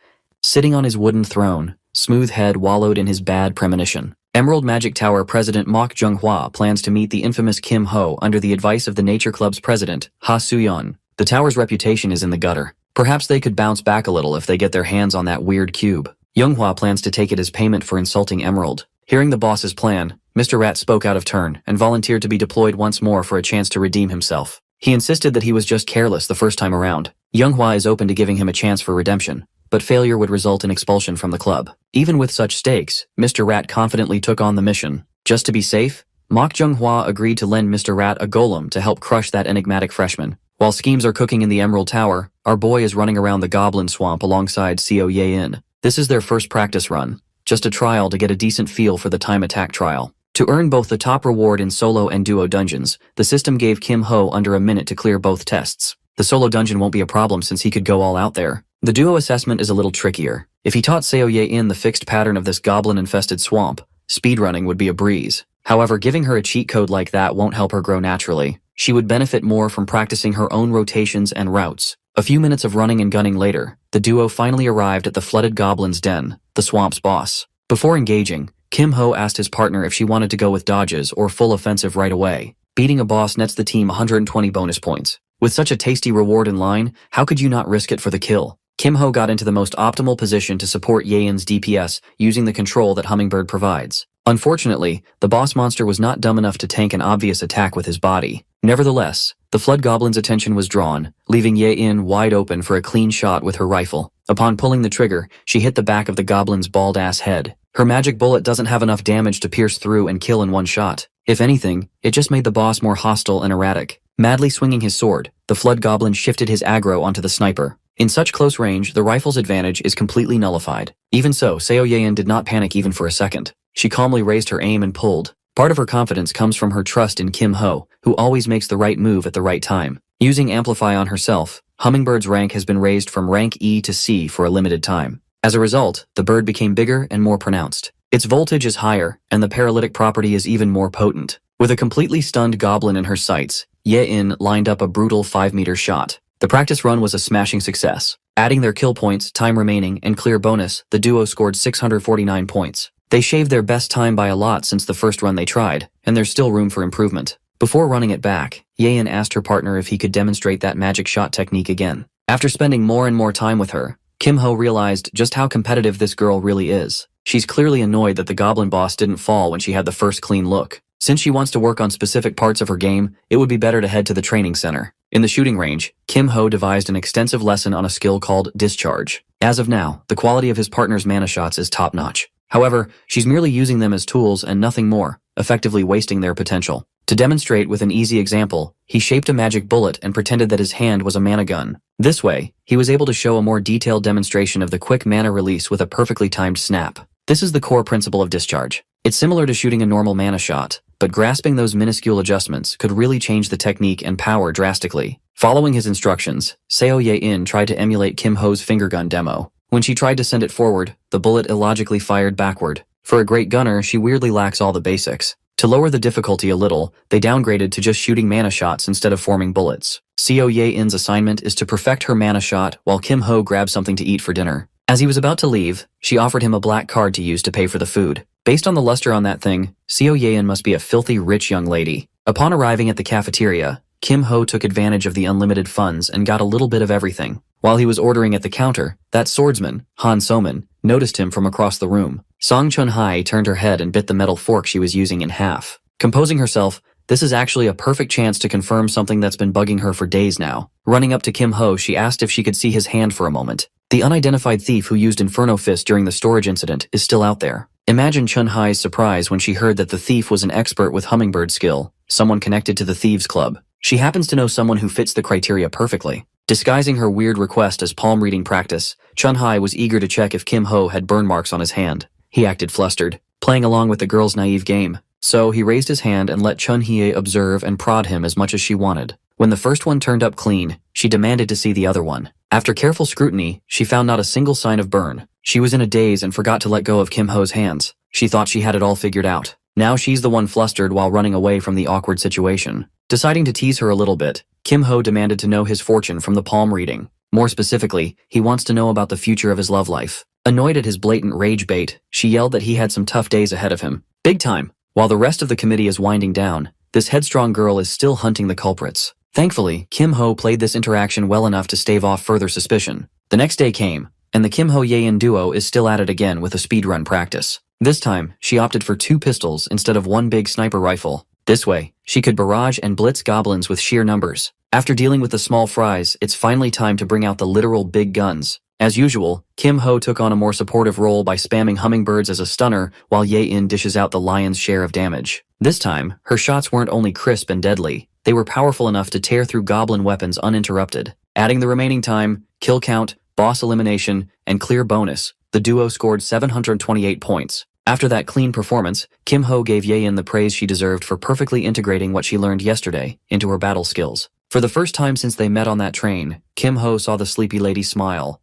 Sitting on his wooden throne, Smoothhead wallowed in his bad premonition. Emerald Magic Tower President Mok Jung-hwa plans to meet the infamous Kim Ho under the advice of the Nature Club's president, Ha Soo-yeon. The tower's reputation is in the gutter. Perhaps they could bounce back a little if they get their hands on that weird cube. Jung-hwa plans to take it as payment for insulting Emerald. Hearing the boss's plan, Mr. Rat spoke out of turn and volunteered to be deployed once more for a chance to redeem himself. He insisted that he was just careless the first time around. Jung-hwa is open to giving him a chance for redemption, but failure would result in expulsion from the club. Even with such stakes, Mr. Rat confidently took on the mission. Just to be safe, Mok Jung-hwa agreed to lend Mr. Rat a golem to help crush that enigmatic freshman. While schemes are cooking in the Emerald Tower, our boy is running around the Goblin Swamp alongside Seo Ye-in. This is their first practice run, just a trial to get a decent feel for the time attack trial. To earn both the top reward in solo and duo dungeons, the system gave Kim Ho under a minute to clear both tests. The solo dungeon won't be a problem since he could go all out there. The duo assessment is a little trickier. If he taught Seo Ye-in the fixed pattern of this goblin-infested swamp, speedrunning would be a breeze. However, giving her a cheat code like that won't help her grow naturally. She would benefit more from practicing her own rotations and routes. A few minutes of running and gunning later, the duo finally arrived at the flooded goblin's den, the swamp's boss. Before engaging, Kim Ho asked his partner if she wanted to go with dodges or full offensive right away. Beating a boss nets the team 120 bonus points. With such a tasty reward in line, how could you not risk it for the kill? Kim Ho got into the most optimal position to support Ye-in's DPS using the control that Hummingbird provides. Unfortunately, the boss monster was not dumb enough to tank an obvious attack with his body. Nevertheless, the Flood Goblin's attention was drawn, leaving Ye-in wide open for a clean shot with her rifle. Upon pulling the trigger, she hit the back of the goblin's bald-ass head. Her magic bullet doesn't have enough damage to pierce through and kill in one shot. If anything, it just made the boss more hostile and erratic. Madly swinging his sword, the Flood Goblin shifted his aggro onto the sniper. In such close range, the rifle's advantage is completely nullified. Even so, Seo Ye-in did not panic even for a second. She calmly raised her aim and pulled. Part of her confidence comes from her trust in Kim Ho, who always makes the right move at the right time. Using Amplify on herself, Hummingbird's rank has been raised from rank E to C for a limited time. As a result, the bird became bigger and more pronounced. Its voltage is higher, and the paralytic property is even more potent. With a completely stunned goblin in her sights, Ye-in lined up a brutal 5-meter shot. The practice run was a smashing success. Adding their kill points, time remaining, and clear bonus, the duo scored 649 points. They shaved their best time by a lot since the first run they tried, and there's still room for improvement. Before running it back, Ye-in asked her partner if he could demonstrate that magic shot technique again. After spending more and more time with her, Kim Ho realized just how competitive this girl really is. She's clearly annoyed that the goblin boss didn't fall when she had the first clean look. Since she wants to work on specific parts of her game, it would be better to head to the training center. In the shooting range, Kim Ho devised an extensive lesson on a skill called Discharge. As of now, the quality of his partner's mana shots is top-notch. However, she's merely using them as tools and nothing more, effectively wasting their potential. To demonstrate with an easy example, he shaped a magic bullet and pretended that his hand was a mana gun. This way, he was able to show a more detailed demonstration of the quick mana release with a perfectly timed snap. This is the core principle of Discharge. It's similar to shooting a normal mana shot, but grasping those minuscule adjustments could really change the technique and power drastically. Following his instructions, Seo Ye-in tried to emulate Kim Ho's finger gun demo. When she tried to send it forward, the bullet illogically fired backward. For a great gunner, she weirdly lacks all the basics. To lower the difficulty a little, they downgraded to just shooting mana shots instead of forming bullets. Seo Ye-in's assignment is to perfect her mana shot while Kim Ho grabs something to eat for dinner. As he was about to leave, she offered him a black card to use to pay for the food. Based on the luster on that thing, Seo Ye-in must be a filthy rich young lady. Upon arriving at the cafeteria, Kim Ho took advantage of the unlimited funds and got a little bit of everything. While he was ordering at the counter, that swordsman, Han So-min, noticed him from across the room. Song Chun-hai turned her head and bit the metal fork she was using in half. Composing herself, this is actually a perfect chance to confirm something that's been bugging her for days now. Running up to Kim Ho, she asked if she could see his hand for a moment. The unidentified thief who used Inferno Fist during the storage incident is still out there. Imagine Chun-hai's surprise when she heard that the thief was an expert with Hummingbird skill, someone connected to the Thieves Club. She happens to know someone who fits the criteria perfectly. Disguising her weird request as palm reading practice, Chun-Hai was eager to check if Kim Ho had burn marks on his hand. He acted flustered, playing along with the girl's naive game. So he raised his hand and let Chun-Hye observe and prod him as much as she wanted. When the first one turned up clean, she demanded to see the other one. After careful scrutiny, she found not a single sign of burn. She was in a daze and forgot to let go of Kim Ho's hands. She thought she had it all figured out. Now she's the one flustered while running away from the awkward situation. Deciding to tease her a little bit, Kim Ho demanded to know his fortune from the palm reading. More specifically, he wants to know about the future of his love life. Annoyed at his blatant rage bait, she yelled that he had some tough days ahead of him. Big time! While the rest of the committee is winding down, this headstrong girl is still hunting the culprits. Thankfully, Kim Ho played this interaction well enough to stave off further suspicion. The next day came, and the Kim Ho Ye-in duo is still at it again with a speedrun practice. This time, she opted for 2 pistols instead of 1 big sniper rifle. This way, she could barrage and blitz goblins with sheer numbers. After dealing with the small fries, it's finally time to bring out the literal big guns. As usual, Kim Ho took on a more supportive role by spamming hummingbirds as a stunner while Ye-in dishes out the lion's share of damage. This time, her shots weren't only crisp and deadly, they were powerful enough to tear through goblin weapons uninterrupted. Adding the remaining time, kill count, boss elimination, and clear bonus, the duo scored 728 points. After that clean performance, Kim Ho gave Ye-in the praise she deserved for perfectly integrating what she learned yesterday into her battle skills. For the first time since they met on that train, Kim Ho saw the sleepy lady smile.